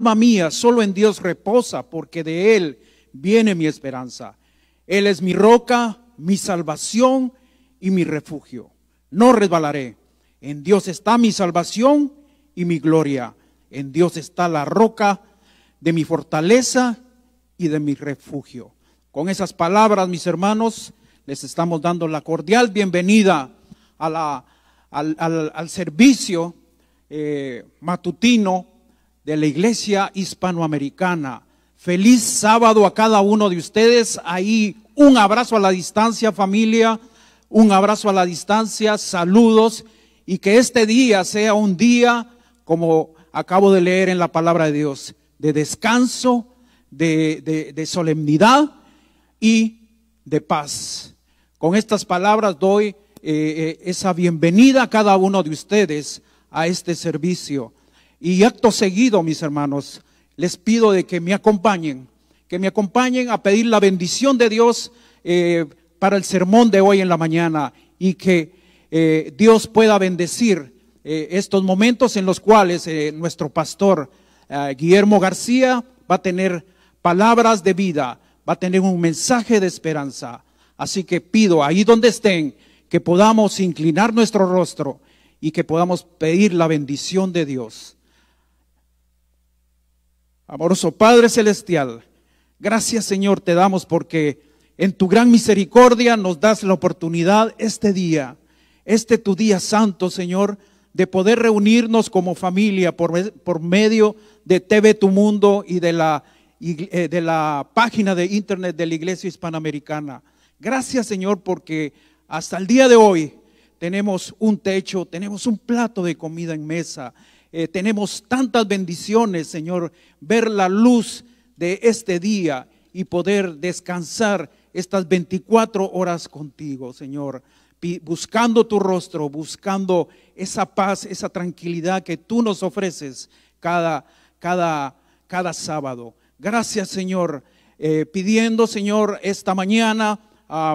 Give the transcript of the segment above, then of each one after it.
Alma mía, solo en Dios reposa, porque de Él viene mi esperanza. Él es mi roca, mi salvación y mi refugio. No resbalaré. En Dios está mi salvación y mi gloria. En Dios está la roca de mi fortaleza y de mi refugio. Con esas palabras, mis hermanos, les estamos dando la cordial bienvenida al servicio matutino de la Iglesia Hispanoamericana. Feliz sábado a cada uno de ustedes. Ahí un abrazo a la distancia, familia, un abrazo a la distancia, saludos, y que este día sea un día, como acabo de leer en la palabra de Dios, de descanso, de solemnidad y de paz. Con estas palabras doy esa bienvenida a cada uno de ustedes a este servicio. Y acto seguido, mis hermanos, les pido de que me acompañen a pedir la bendición de Dios para el sermón de hoy en la mañana, y que Dios pueda bendecir estos momentos en los cuales nuestro pastor Guillermo García va a tener palabras de vida, va a tener un mensaje de esperanza. Así que pido ahí donde estén que podamos inclinar nuestro rostro y que podamos pedir la bendición de Dios. Amoroso Padre Celestial, gracias, Señor, te damos porque en tu gran misericordia nos das la oportunidad este día, tu día santo, Señor, de poder reunirnos como familia por medio de TV Tu Mundo y de la página de internet de la Iglesia Hispanoamericana. Gracias, Señor, porque hasta el día de hoy tenemos un techo, tenemos un plato de comida en mesa. Tenemos tantas bendiciones, Señor, ver la luz de este día y poder descansar estas 24 horas contigo, Señor, buscando tu rostro, buscando esa paz, esa tranquilidad que tú nos ofreces cada sábado. Gracias, Señor, pidiendo, Señor, esta mañana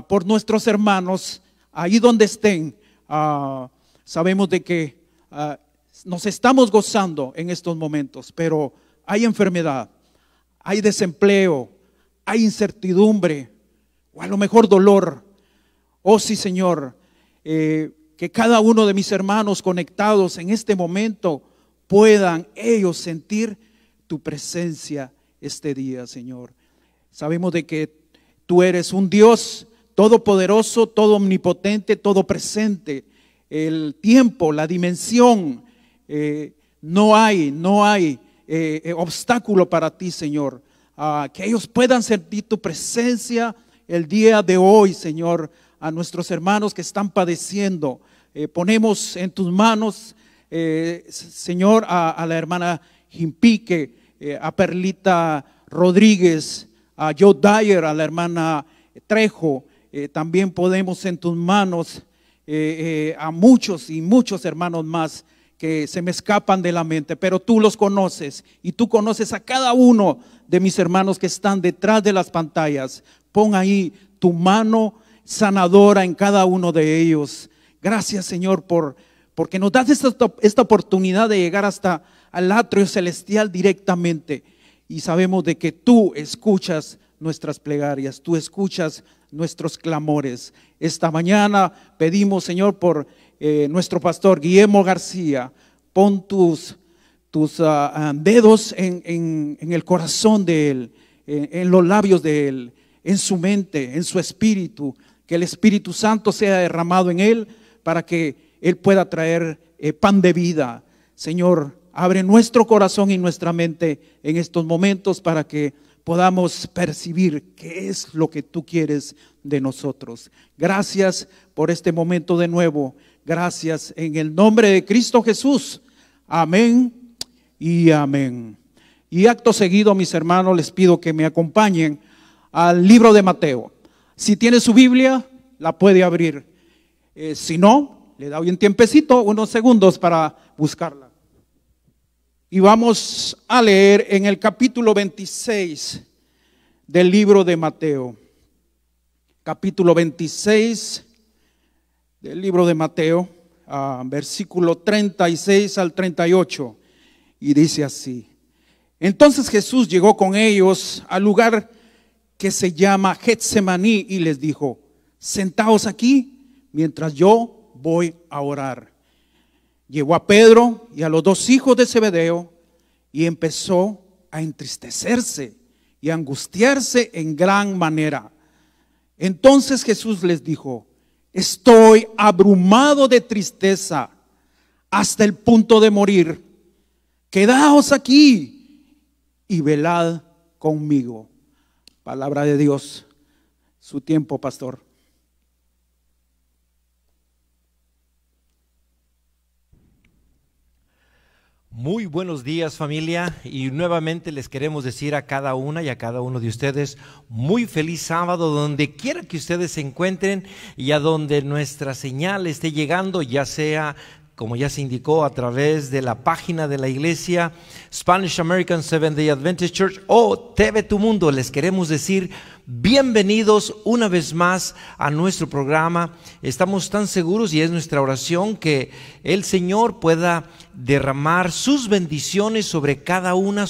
por nuestros hermanos, ahí donde estén. Sabemos de que nos estamos gozando en estos momentos, pero hay enfermedad, hay desempleo, hay incertidumbre, o a lo mejor dolor. Oh sí, Señor, que cada uno de mis hermanos conectados en este momento puedan ellos sentir tu presencia este día, Señor. Sabemos de que tú eres un Dios todopoderoso, todo omnipotente, todo presente. El tiempo, la dimensión, no hay obstáculo para ti, Señor. Que ellos puedan sentir tu presencia el día de hoy, Señor. A nuestros hermanos que están padeciendo, ponemos en tus manos, Señor, a la hermana Jimpique, a Perlita Rodríguez, a Joe Dyer, a la hermana Trejo. También ponemos en tus manos a muchos y muchos hermanos más que se me escapan de la mente, pero tú los conoces y tú conoces a cada uno de mis hermanos que están detrás de las pantallas. Pon ahí tu mano sanadora en cada uno de ellos. Gracias, Señor, porque nos das esta oportunidad de llegar hasta al atrio celestial directamente, y sabemos de que tú escuchas nuestras plegarias, tú escuchas nuestros clamores. Esta mañana pedimos, Señor, por nuestro pastor Guillermo García. Pon tus dedos en el corazón de él, en los labios de él, en su mente, en su espíritu. Que el Espíritu Santo sea derramado en él para que él pueda traer pan de vida. Señor, abre nuestro corazón y nuestra mente en estos momentos para que podamos percibir qué es lo que tú quieres de nosotros. Gracias por este momento de nuevo. Gracias en el nombre de Cristo Jesús. Amén y amén. Y acto seguido, mis hermanos, les pido que me acompañen al libro de Mateo. Si tiene su Biblia, la puede abrir. Si no, le doy un tiempecito, unos segundos para buscarla. Y vamos a leer en el capítulo 26 del libro de Mateo. Capítulo 26 del libro de Mateo, versículo 36 al 38. Y dice así: Entonces Jesús llegó con ellos al lugar que se llama Getsemaní y les dijo: sentaos aquí mientras yo voy a orar. Llevó a Pedro y a los dos hijos de Zebedeo y empezó a entristecerse y a angustiarse en gran manera. Entonces Jesús les dijo: estoy abrumado de tristeza hasta el punto de morir. Quedaos aquí y velad conmigo. Palabra de Dios. Su tiempo, pastor. Muy buenos días, familia, y nuevamente les queremos decir a cada una y a cada uno de ustedes muy feliz sábado donde quiera que ustedes se encuentren y a donde nuestra señal esté llegando, ya sea, como ya se indicó, a través de la página de la iglesia Spanish American Seventh Day Adventist Church o TV Tu Mundo. Les queremos decir bienvenidos una vez más a nuestro programa. Estamos tan seguros, y es nuestra oración, que el Señor pueda derramar sus bendiciones sobre cada uno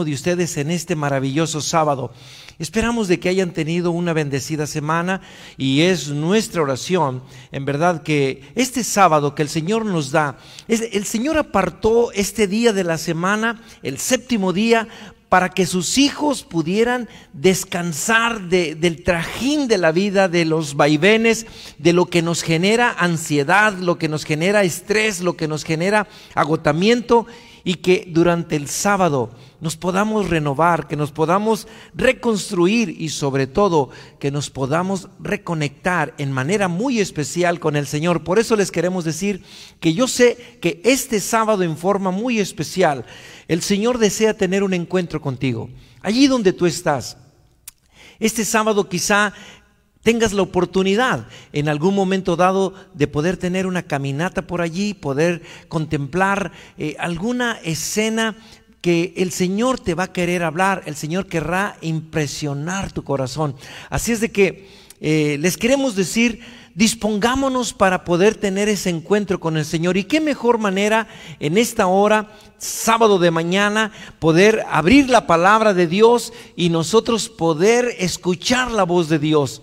de ustedes en este maravilloso sábado. Esperamos de que hayan tenido una bendecida semana, y es nuestra oración, en verdad, que este sábado que el Señor nos da, el Señor apartó este día de la semana, el séptimo día, para que sus hijos pudieran descansar del trajín de la vida, de los vaivenes, de lo que nos genera ansiedad, lo que nos genera estrés, lo que nos genera agotamiento, y que durante el sábado nos podamos renovar, que nos podamos reconstruir y sobre todo que nos podamos reconectar en manera muy especial con el Señor. Por eso les queremos decir que yo sé que este sábado, en forma muy especial, el Señor desea tener un encuentro contigo, allí donde tú estás. Este sábado quizá tengas la oportunidad en algún momento dado de poder tener una caminata por allí, poder contemplar alguna escena que el Señor te va a querer hablar, el Señor querrá impresionar tu corazón. Así es de que les queremos decir, dispongámonos para poder tener ese encuentro con el Señor. Y qué mejor manera en esta hora, sábado de mañana, poder abrir la palabra de Dios y nosotros poder escuchar la voz de Dios.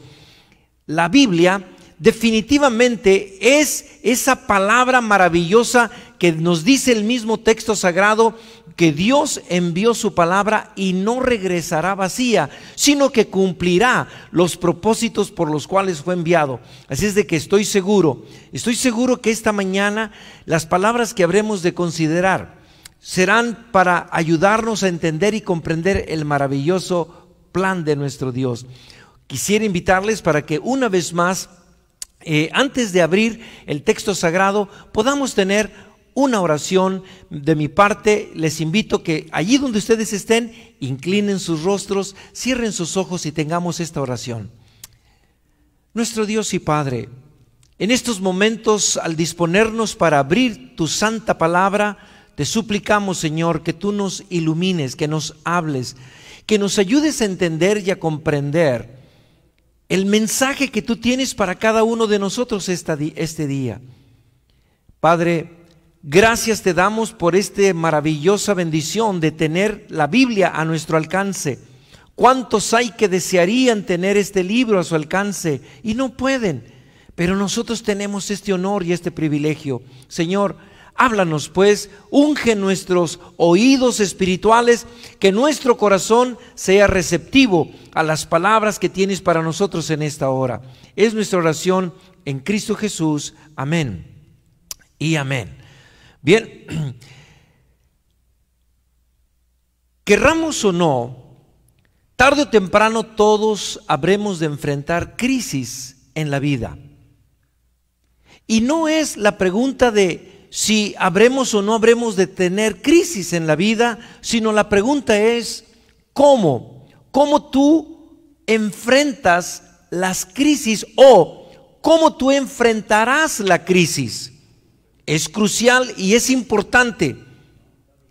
La Biblia definitivamente es esa palabra maravillosa que nos dice el mismo texto sagrado, que Dios envió su palabra y no regresará vacía, sino que cumplirá los propósitos por los cuales fue enviado. Así es de que estoy seguro que esta mañana las palabras que habremos de considerar serán para ayudarnos a entender y comprender el maravilloso plan de nuestro Dios. Quisiera invitarles para que una vez más, antes de abrir el texto sagrado, podamos tener una oración de mi parte. Les invito que allí donde ustedes estén, inclinen sus rostros, cierren sus ojos y tengamos esta oración. Nuestro Dios y Padre, en estos momentos, al disponernos para abrir tu santa palabra, te suplicamos, Señor, que tú nos ilumines, que nos hables, que nos ayudes a entender y a comprender el mensaje que tú tienes para cada uno de nosotros este día. Padre, gracias te damos por esta maravillosa bendición de tener la Biblia a nuestro alcance. ¿Cuántos hay que desearían tener este libro a su alcance y no pueden? Pero nosotros tenemos este honor y este privilegio. Señor, háblanos pues, unge nuestros oídos espirituales, que nuestro corazón sea receptivo a las palabras que tienes para nosotros en esta hora. Es nuestra oración en Cristo Jesús. Amén y amén. Bien, querramos o no, tarde o temprano todos habremos de enfrentar crisis en la vida. Y no es la pregunta de si habremos o no habremos de tener crisis en la vida, sino la pregunta es ¿cómo? ¿Cómo tú enfrentas las crisis o cómo tú enfrentarás la crisis? Es crucial y es importante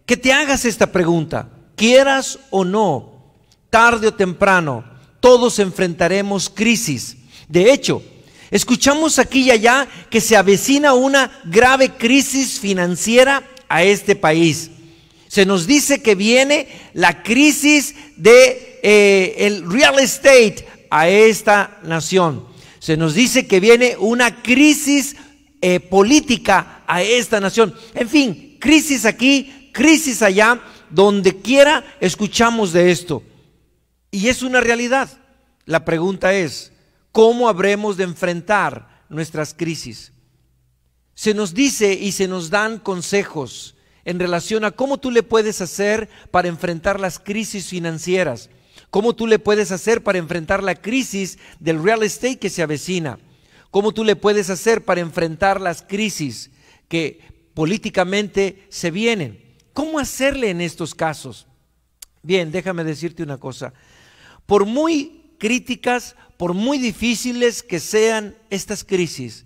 que te hagas esta pregunta, quieras o no, tarde o temprano, todos enfrentaremos crisis. De hecho, escuchamos aquí y allá que se avecina una grave crisis financiera a este país. Se nos dice que viene la crisis de el real estate a esta nación. Se nos dice que viene una crisis política a esta nación. En fin, crisis aquí, crisis allá, donde quiera escuchamos de esto. Y es una realidad. La pregunta es, ¿cómo habremos de enfrentar nuestras crisis? Se nos dice y se nos dan consejos en relación a cómo tú le puedes hacer para enfrentar las crisis financieras, cómo tú le puedes hacer para enfrentar la crisis del real estate que se avecina, cómo tú le puedes hacer para enfrentar las crisis que políticamente se vienen. ¿Cómo hacerle en estos casos? Bien, déjame decirte una cosa. Por muy críticas, por muy difíciles que sean estas crisis,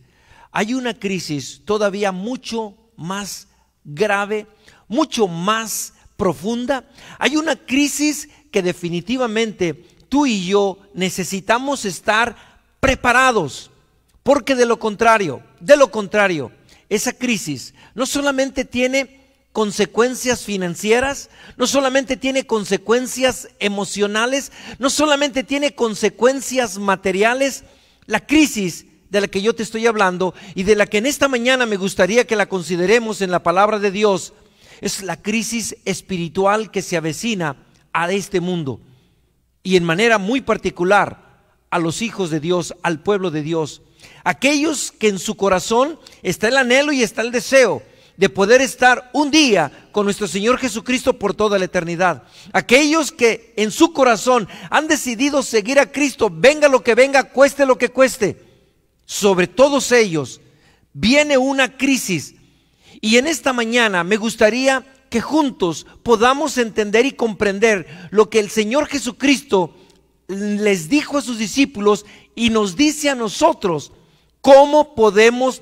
hay una crisis todavía mucho más grave, mucho más profunda. Hay una crisis que definitivamente tú y yo necesitamos estar preparados, porque de lo contrario, esa crisis no solamente tiene consecuencias financieras, no solamente tiene consecuencias emocionales, no solamente tiene consecuencias materiales. La crisis de la que yo te estoy hablando y de la que en esta mañana me gustaría que la consideremos en la palabra de Dios, es la crisis espiritual que se avecina a este mundo, y en manera muy particular a los hijos de Dios, al pueblo de Dios, aquellos que en su corazón está el anhelo y está el deseo de poder estar un día con nuestro Señor Jesucristo por toda la eternidad. Aquellos que en su corazón han decidido seguir a Cristo, venga lo que venga, cueste lo que cueste. Sobre todos ellos viene una crisis, y en esta mañana me gustaría que juntos podamos entender y comprender lo que el Señor Jesucristo les dijo a sus discípulos y nos dice a nosotros, cómo podemos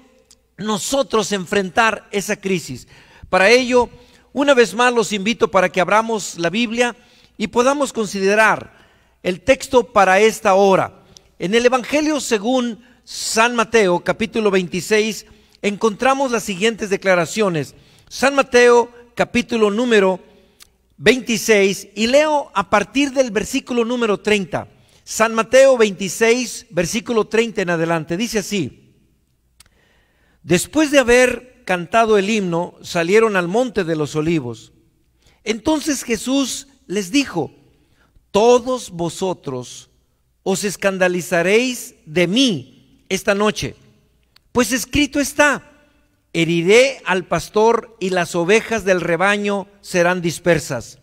nosotros enfrentar esa crisis. Para ello, una vez más los invito para que abramos la Biblia y podamos considerar el texto para esta hora. En el Evangelio según San Mateo, capítulo 26, encontramos las siguientes declaraciones. San Mateo, capítulo número 26, y leo a partir del versículo número 30. San Mateo 26, versículo 30 en adelante. Dice así: después de haber cantado el himno, salieron al monte de los olivos. Entonces Jesús les dijo: todos vosotros os escandalizaréis de mí esta noche, pues escrito está: heriré al pastor y las ovejas del rebaño serán dispersas.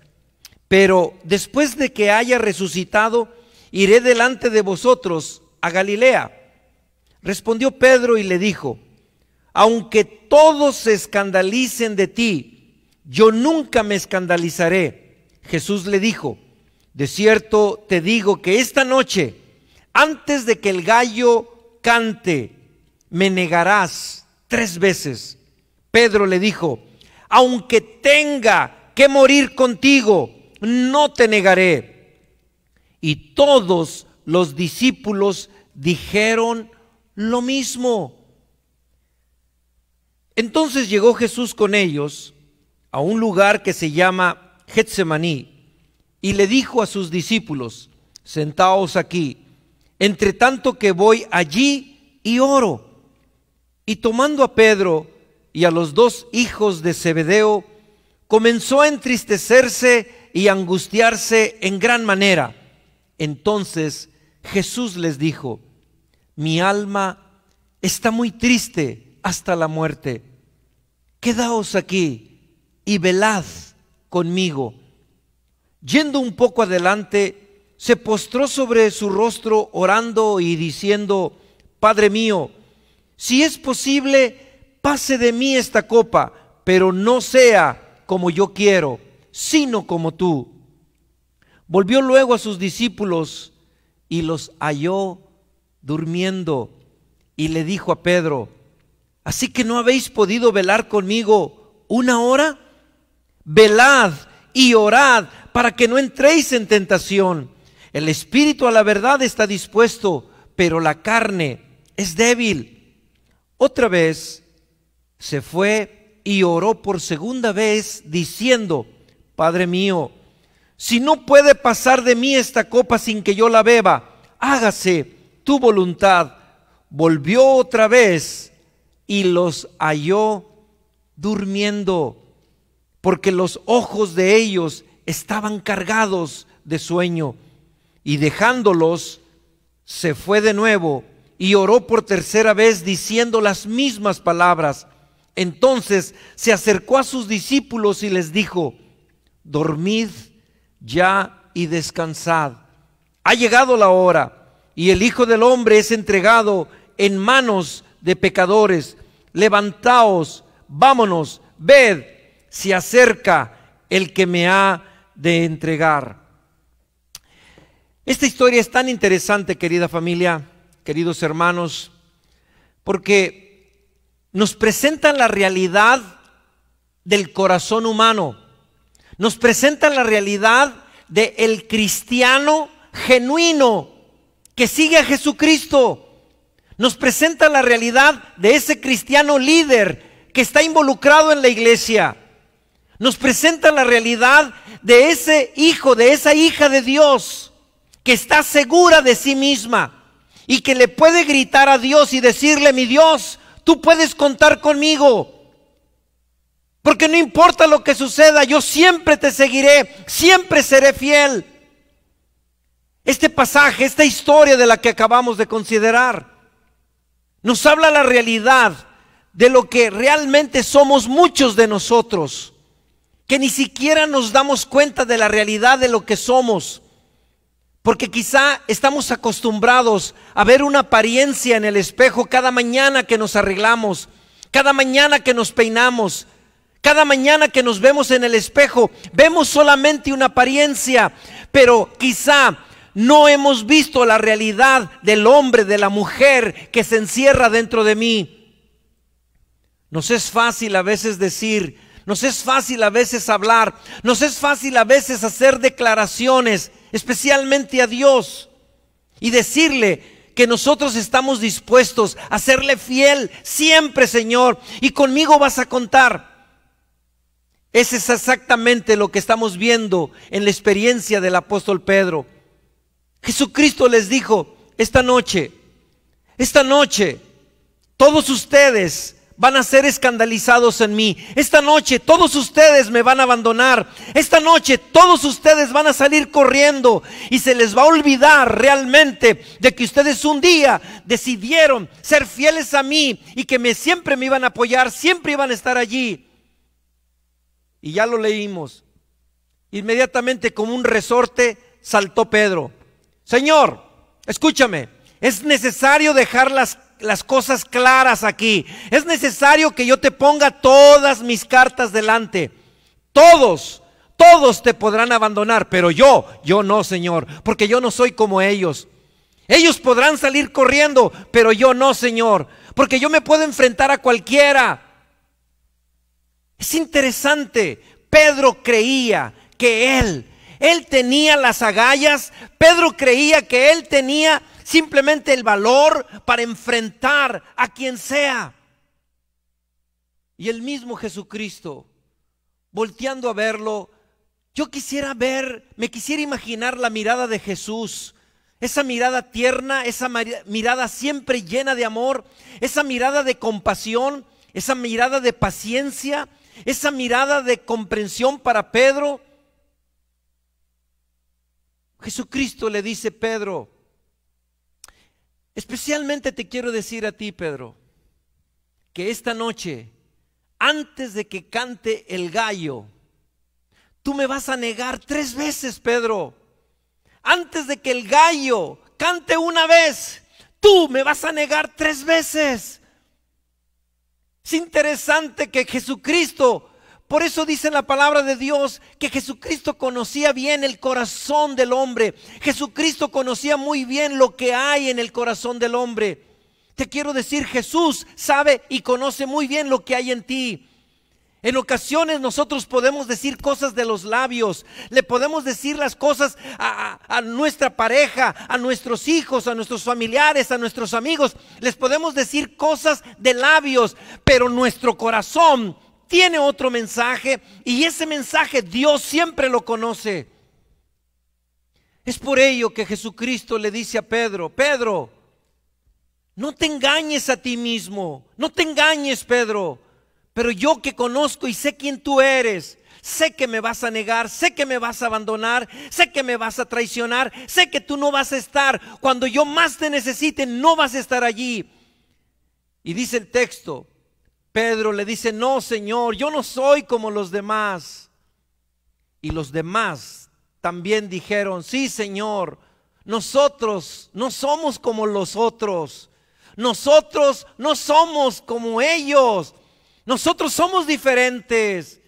Pero después de que haya resucitado, iré delante de vosotros a Galilea. Respondió Pedro y le dijo: aunque todos se escandalicen de ti, yo nunca me escandalizaré. Jesús le dijo: de cierto te digo que esta noche, antes de que el gallo cante, me negarás 3 veces. Pedro le dijo: aunque tenga que morir contigo, no te negaré. Y todos los discípulos dijeron lo mismo. Entonces llegó Jesús con ellos a un lugar que se llama Getsemaní, y le dijo a sus discípulos: sentaos aquí, entre tanto que voy allí y oro. Y tomando a Pedro y a los 2 hijos de Zebedeo, comenzó a entristecerse y angustiarse en gran manera. Entonces Jesús les dijo: mi alma está muy triste hasta la muerte. Quedaos aquí y velad conmigo. Yendo un poco adelante, se postró sobre su rostro orando y diciendo: Padre mío, si es posible, pase de mí esta copa, pero no sea como yo quiero, sino como tú. Volvió luego a sus discípulos y los halló durmiendo, y le dijo a Pedro: ¿así que no habéis podido velar conmigo 1 hora? Velad y orad para que no entréis en tentación. El espíritu a la verdad está dispuesto, pero la carne es débil. Otra vez se fue y oró por segunda vez, diciendo: Padre mío, si no puede pasar de mí esta copa sin que yo la beba, hágase tu voluntad. Volvió otra vez y los halló durmiendo, porque los ojos de ellos estaban cargados de sueño. Y dejándolos, se fue de nuevo y oró por tercera vez diciendo las mismas palabras. Entonces se acercó a sus discípulos y les dijo: dormid ya y descansad. Ha llegado la hora y el Hijo del Hombre es entregado en manos de pecadores. Levantaos, vámonos, ved, se acerca el que me ha de entregar. Esta historia es tan interesante, querida familia, queridos hermanos, porque nos presenta la realidad del corazón humano, nos presenta la realidad del cristiano genuino que sigue a Jesucristo, nos presenta la realidad de ese cristiano líder que está involucrado en la iglesia, nos presenta la realidad de ese hijo, de esa hija de Dios que está segura de sí misma y que le puede gritar a Dios y decirle: mi Dios, tú puedes contar conmigo, porque no importa lo que suceda, yo siempre te seguiré, siempre seré fiel. Este pasaje, esta historia de la que acabamos de considerar, nos habla la realidad de lo que realmente somos muchos de nosotros, que ni siquiera nos damos cuenta de la realidad de lo que somos, porque quizá estamos acostumbrados a ver una apariencia en el espejo cada mañana que nos arreglamos, cada mañana que nos peinamos, cada mañana que nos vemos en el espejo, vemos solamente una apariencia, pero quizá no hemos visto la realidad del hombre, de la mujer que se encierra dentro de mí. Nos es fácil a veces decir, nos es fácil a veces hablar, nos es fácil a veces hacer declaraciones, especialmente a Dios, y decirle que nosotros estamos dispuestos a serle fiel siempre, Señor, y conmigo vas a contar. Ese es exactamente lo que estamos viendo en la experiencia del apóstol Pedro. Jesucristo les dijo: esta noche, todos ustedes van a ser escandalizados en mí. Esta noche todos ustedes me van a abandonar. Esta noche todos ustedes van a salir corriendo y se les va a olvidar realmente de que ustedes un día decidieron ser fieles a mí y que siempre me iban a apoyar, siempre iban a estar allí. Y ya lo leímos. Inmediatamente, como un resorte, saltó Pedro: Señor, escúchame, es necesario dejar las cosas claras aquí. Es necesario que yo te ponga todas mis cartas delante. Todos te podrán abandonar, pero yo no, Señor, porque yo no soy como ellos. Ellos podrán salir corriendo, pero yo no, Señor, porque yo me puedo enfrentar a cualquiera. Es interesante, Pedro creía que él tenía las agallas, Pedro creía que él tenía simplemente el valor para enfrentar a quien sea. Y el mismo Jesucristo, volteando a verlo, me quisiera imaginar la mirada de Jesús, esa mirada tierna, esa mirada siempre llena de amor, esa mirada de compasión, esa mirada de paciencia, esa mirada de comprensión para Pedro. Jesucristo le dice: Pedro, especialmente te quiero decir a ti, Pedro, que esta noche, antes de que cante el gallo, tú me vas a negar 3 veces, Pedro. Antes de que el gallo cante una vez, tú me vas a negar 3 veces. Es interesante que Jesucristo, por eso dice la palabra de Dios que Jesucristo conocía bien el corazón del hombre. Jesucristo conocía muy bien lo que hay en el corazón del hombre. Te quiero decir, Jesús sabe y conoce muy bien lo que hay en ti. En ocasiones nosotros podemos decir cosas de los labios, le podemos decir las cosas a nuestra pareja, a nuestros hijos, a nuestros familiares, a nuestros amigos. Les podemos decir cosas de labios, pero nuestro corazón tiene otro mensaje y ese mensaje Dios siempre lo conoce. Es por ello que Jesucristo le dice a Pedro: Pedro, no te engañes a ti mismo, no te engañes, Pedro, pero yo que conozco y sé quién tú eres, sé que me vas a negar, sé que me vas a abandonar, sé que me vas a traicionar, sé que tú no vas a estar, cuando yo más te necesite, no vas a estar allí. Y dice el texto, Pedro le dice: no, Señor, yo no soy como los demás. Y los demás también dijeron: sí, Señor, nosotros no somos como los otros, nosotros no somos como ellos, nosotros somos diferentes.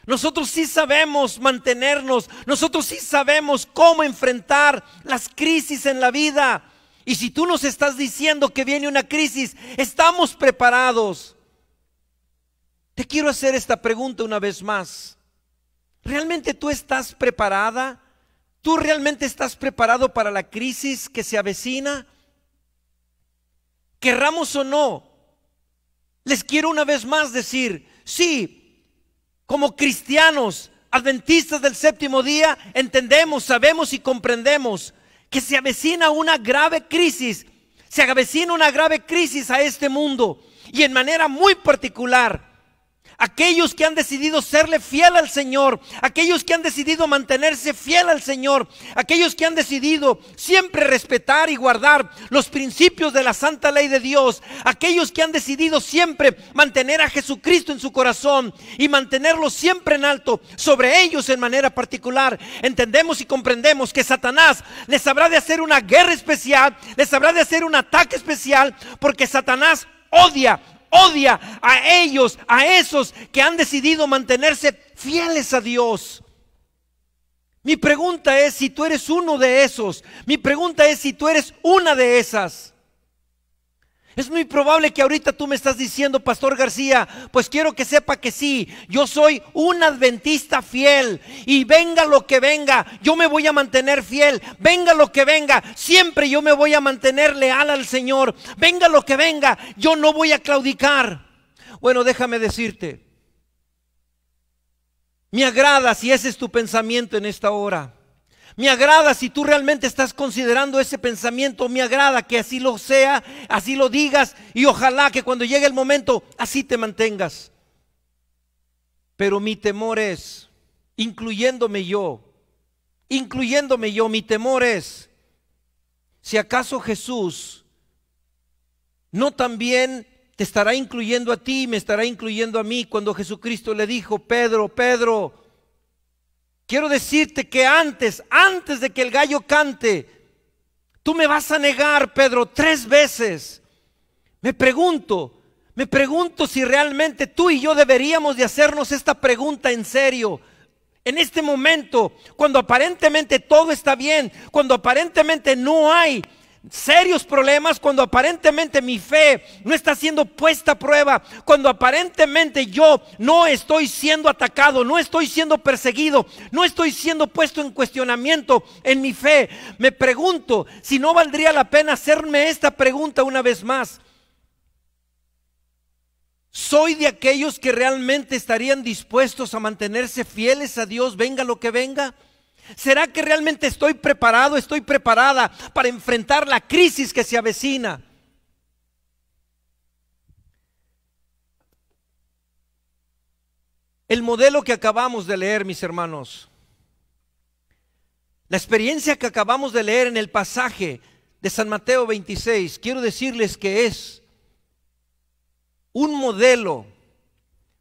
Nosotros sí sabemos mantenernos, nosotros sí sabemos cómo enfrentar las crisis en la vida. Y si tú nos estás diciendo que viene una crisis, estamos preparados. Te quiero hacer esta pregunta una vez más. ¿Realmente tú estás preparada? ¿Tú realmente estás preparado para la crisis que se avecina? Querramos o no, les quiero una vez más decir, sí, como cristianos adventistas del séptimo día, entendemos, sabemos y comprendemos que se avecina una grave crisis, se avecina una grave crisis a este mundo, y en manera muy particular, aquellos que han decidido serle fiel al Señor, aquellos que han decidido mantenerse fiel al Señor, aquellos que han decidido siempre respetar y guardar los principios de la santa ley de Dios, aquellos que han decidido siempre mantener a Jesucristo en su corazón y mantenerlo siempre en alto, sobre ellos en manera particular, entendemos y comprendemos que Satanás les habrá de hacer una guerra especial, les habrá de hacer un ataque especial, porque Satanás odia a ellos, a esos que han decidido mantenerse fieles a Dios. Mi pregunta es si tú eres uno de esos. Mi pregunta es si tú eres una de esas. Es muy probable que ahorita tú me estás diciendo: Pastor García, pues quiero que sepa que sí, yo soy un adventista fiel, y venga lo que venga, yo me voy a mantener fiel. Venga lo que venga, siempre yo me voy a mantener leal al Señor. Venga lo que venga, yo no voy a claudicar. Bueno, déjame decirte, me agrada si ese es tu pensamiento en esta hora. Me agrada si tú realmente estás considerando ese pensamiento. Me agrada que así lo sea, así lo digas, y ojalá que cuando llegue el momento así te mantengas. Pero mi temor es, incluyéndome yo, mi temor es, si acaso Jesús no también te estará incluyendo a ti, me estará incluyendo a mí, cuando Jesucristo le dijo: Pedro, Pedro, quiero decirte que antes de que el gallo cante, tú me vas a negar, Pedro, 3 veces. Me pregunto si realmente tú y yo deberíamos de hacernos esta pregunta en serio. En este momento, cuando aparentemente todo está bien, cuando aparentemente no hay serios problemas, cuando aparentemente mi fe no está siendo puesta a prueba, cuando aparentemente yo no estoy siendo atacado, no estoy siendo perseguido, no estoy siendo puesto en cuestionamiento en mi fe, me pregunto si no valdría la pena hacerme esta pregunta una vez más. ¿Soy de aquellos que realmente estarían dispuestos a mantenerse fieles a Dios, venga lo que venga? ¿Será que realmente estoy preparado, estoy preparada para enfrentar la crisis que se avecina? El modelo que acabamos de leer, mis hermanos, la experiencia que acabamos de leer en el pasaje de San Mateo 26, quiero decirles que es un modelo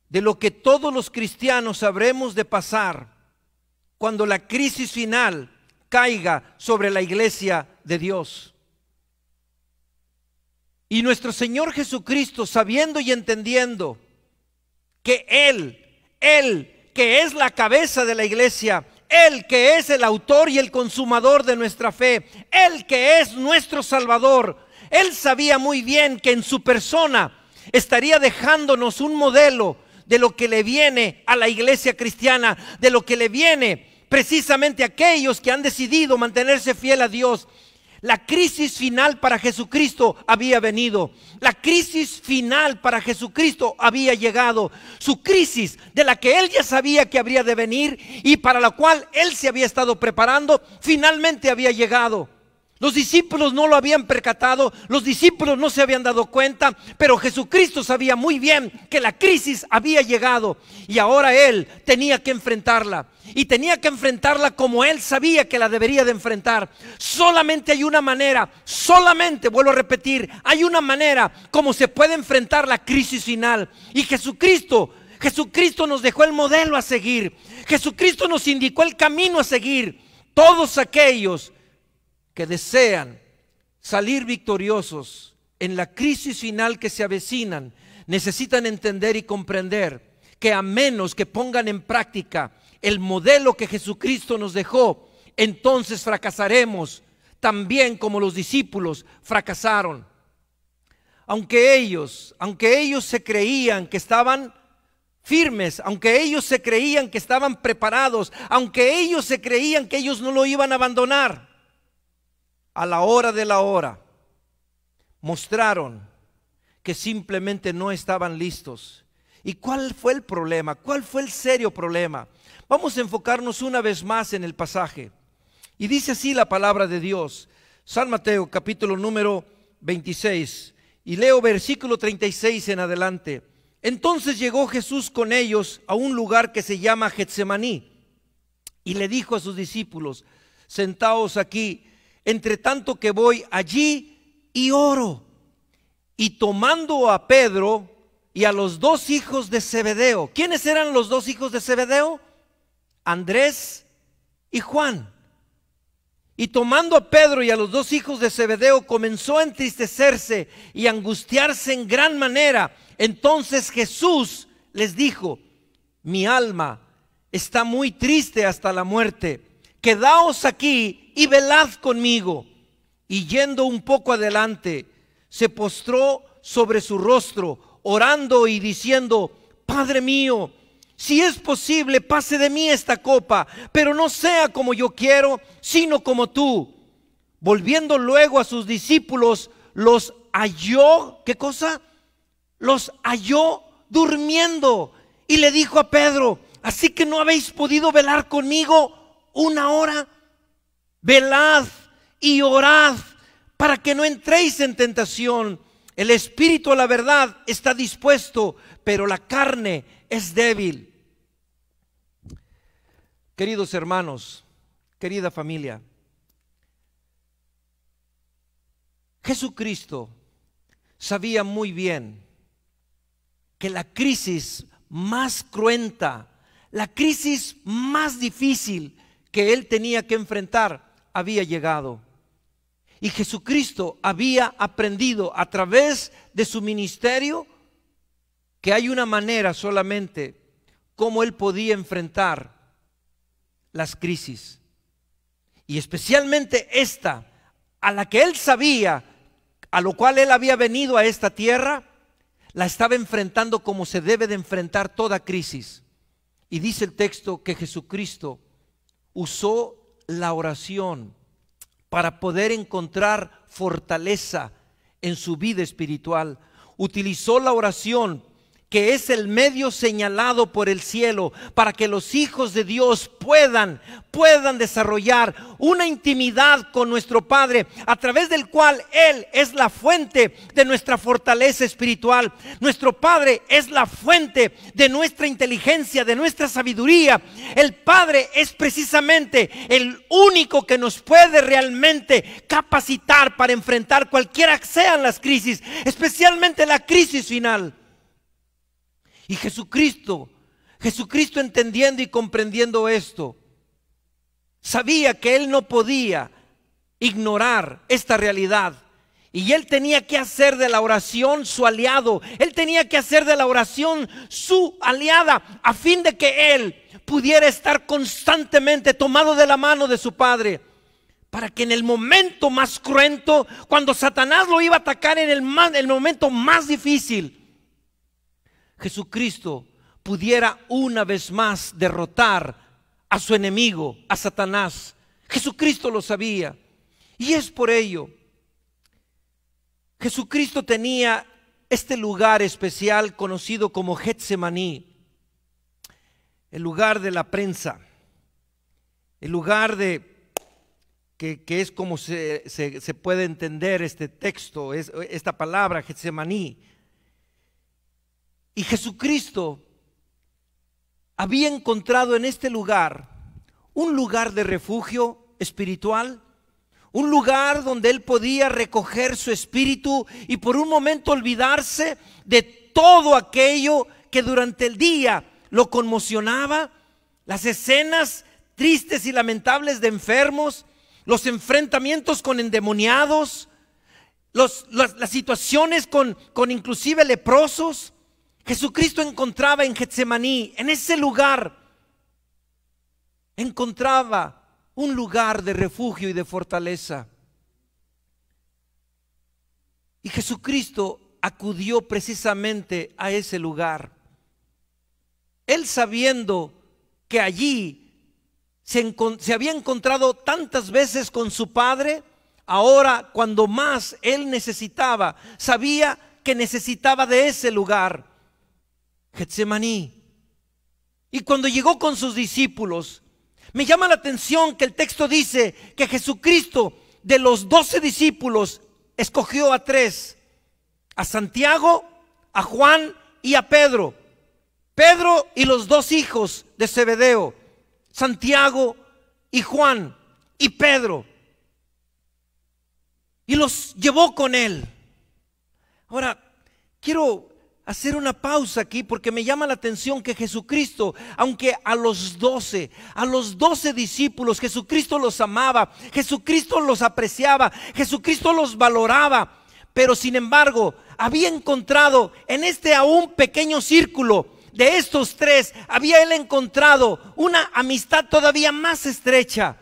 de lo que todos los cristianos habremos de pasar cuando la crisis final caiga sobre la iglesia de Dios. Y nuestro Señor Jesucristo, sabiendo y entendiendo que Él que es la cabeza de la iglesia, Él que es el autor y el consumador de nuestra fe, Él que es nuestro Salvador, Él sabía muy bien que en su persona estaría dejándonos un modelo de lo que le viene a la iglesia cristiana, de lo que le viene precisamente a aquellos que han decidido mantenerse fiel a Dios. La crisis final para Jesucristo había venido. La crisis final para Jesucristo había llegado. Su crisis, de la que Él ya sabía que habría de venir y para la cual Él se había estado preparando, finalmente había llegado. Los discípulos no lo habían percatado, los discípulos no se habían dado cuenta, pero Jesucristo sabía muy bien que la crisis había llegado y ahora Él tenía que enfrentarla. Y tenía que enfrentarla como Él sabía que la debería de enfrentar. Solamente hay una manera, solamente, vuelvo a repetir, hay una manera como se puede enfrentar la crisis final. Y Jesucristo nos dejó el modelo a seguir. Jesucristo nos indicó el camino a seguir. Todos aquellos que desean salir victoriosos en la crisis final que se avecinan, necesitan entender y comprender que a menos que pongan en práctica el modelo que Jesucristo nos dejó, entonces fracasaremos también como los discípulos fracasaron. Aunque ellos se creían que estaban firmes, aunque ellos se creían que estaban preparados, aunque ellos se creían que ellos no lo iban a abandonar, a la hora de la hora mostraron que simplemente no estaban listos. ¿Y cuál fue el problema? ¿Cuál fue el serio problema? Vamos a enfocarnos una vez más en el pasaje. Y dice así la palabra de Dios, San Mateo capítulo número 26, y leo versículo 36 en adelante. Entonces llegó Jesús con ellos a un lugar que se llama Getsemaní, y le dijo a sus discípulos: sentaos aquí, entre tanto que voy allí y oro. Y tomando a Pedro y a los dos hijos de Zebedeo. ¿Quiénes eran los dos hijos de Zebedeo? Andrés y Juan. Y tomando a Pedro y a los dos hijos de Zebedeo, comenzó a entristecerse y angustiarse en gran manera. Entonces Jesús les dijo: mi alma está muy triste hasta la muerte. Quedaos aquí y velad conmigo. Y yendo un poco adelante, se postró sobre su rostro, orando y diciendo: Padre mío, si es posible, pase de mí esta copa, pero no sea como yo quiero, sino como tú. Volviendo luego a sus discípulos, los halló, ¿qué cosa? Los halló durmiendo. Y le dijo a Pedro: ¿así que no habéis podido velar conmigo una hora? Velad y orad para que no entréis en tentación. El espíritu a la verdad está dispuesto, pero la carne es débil. Queridos hermanos, querida familia, Jesucristo sabía muy bien que la crisis más cruenta, la crisis más difícil que Él tenía que enfrentar había llegado. Y Jesucristo había aprendido a través de su ministerio que hay una manera solamente como Él podía enfrentar las crisis. Y especialmente esta, a la que Él sabía, a lo cual Él había venido a esta tierra, la estaba enfrentando como se debe de enfrentar toda crisis. Y dice el texto que Jesucristo usó la oración para poder encontrar fortaleza en su vida espiritual. Utilizó la oración, que es el medio señalado por el cielo para que los hijos de Dios puedan desarrollar una intimidad con nuestro Padre, a través del cual Él es la fuente de nuestra fortaleza espiritual. Nuestro Padre es la fuente de nuestra inteligencia, de nuestra sabiduría. El Padre es precisamente el único que nos puede realmente capacitar para enfrentar cualquiera que sean las crisis, especialmente la crisis final. Y Jesucristo entendiendo y comprendiendo esto, sabía que Él no podía ignorar esta realidad. Y Él tenía que hacer de la oración su aliado. Él tenía que hacer de la oración su aliada, a fin de que Él pudiera estar constantemente tomado de la mano de su Padre, para que en el momento más cruento, cuando Satanás lo iba a atacar en el momento más difícil, Jesucristo pudiera una vez más derrotar a su enemigo, a Satanás. Jesucristo lo sabía. Y es por ello, Jesucristo tenía este lugar especial conocido como Getsemaní, el lugar de la prensa, el lugar que es como se puede entender este texto, esta palabra Getsemaní. Y Jesucristo había encontrado en este lugar un lugar de refugio espiritual, un lugar donde él podía recoger su espíritu y por un momento olvidarse de todo aquello que durante el día lo conmocionaba, las escenas tristes y lamentables de enfermos, los enfrentamientos con endemoniados, las situaciones con inclusive leprosos. Jesucristo encontraba en Getsemaní, en ese lugar, encontraba un lugar de refugio y de fortaleza. Y Jesucristo acudió precisamente a ese lugar. Él, sabiendo que allí se había encontrado tantas veces con su Padre, ahora cuando más él necesitaba, sabía que necesitaba de ese lugar, Getsemaní. Y cuando llegó con sus discípulos, me llama la atención que el texto dice que Jesucristo, de los 12 discípulos, escogió a 3, a Santiago, a Juan y a Pedro. Pedro y los 2 hijos de Zebedeo, Santiago y Juan y Pedro, y los llevó con él. Ahora, quiero hacer una pausa aquí porque me llama la atención que Jesucristo, aunque a los 12 discípulos, Jesucristo los amaba, Jesucristo los apreciaba, Jesucristo los valoraba, pero sin embargo había encontrado en este aún pequeño círculo de estos 3, había él encontrado una amistad todavía más estrecha.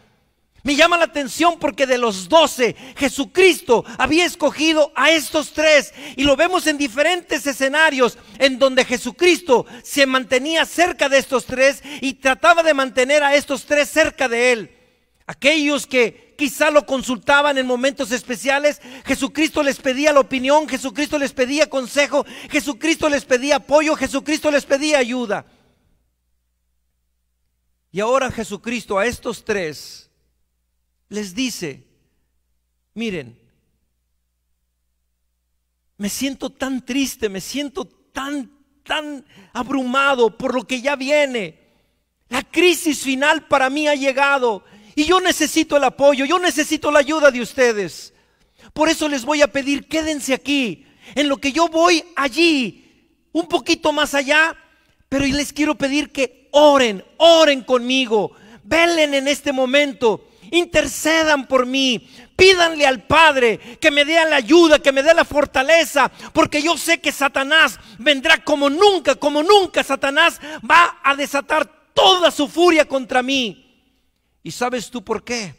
Me llama la atención porque de los 12, Jesucristo había escogido a estos 3, y lo vemos en diferentes escenarios en donde Jesucristo se mantenía cerca de estos 3 y trataba de mantener a estos 3 cerca de él. Aquellos que quizá lo consultaban en momentos especiales, Jesucristo les pedía la opinión, Jesucristo les pedía consejo, Jesucristo les pedía apoyo, Jesucristo les pedía ayuda. Y ahora Jesucristo a estos 3 les dice: miren, me siento tan triste, me siento tan abrumado por lo que ya viene. La crisis final para mí ha llegado y yo necesito el apoyo, yo necesito la ayuda de ustedes. Por eso les voy a pedir, quédense aquí, en lo que yo voy allí, un poquito más allá, pero les quiero pedir que oren conmigo, velen en este momento. Intercedan por mí, pídanle al Padre que me dé la ayuda, que me dé la fortaleza, porque yo sé que Satanás vendrá como nunca Satanás va a desatar toda su furia contra mí. ¿Y sabes tú por qué?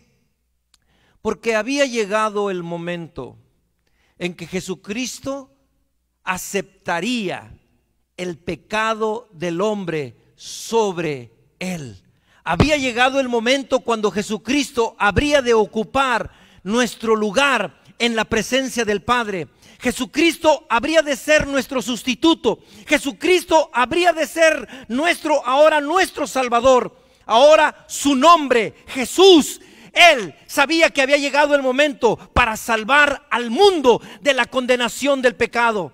Porque había llegado el momento en que Jesucristo aceptaría el pecado del hombre sobre él. Había llegado el momento cuando Jesucristo habría de ocupar nuestro lugar en la presencia del Padre. Jesucristo habría de ser nuestro sustituto. Jesucristo habría de ser nuestro Salvador. Ahora su nombre, Jesús. Él sabía que había llegado el momento para salvar al mundo de la condenación del pecado.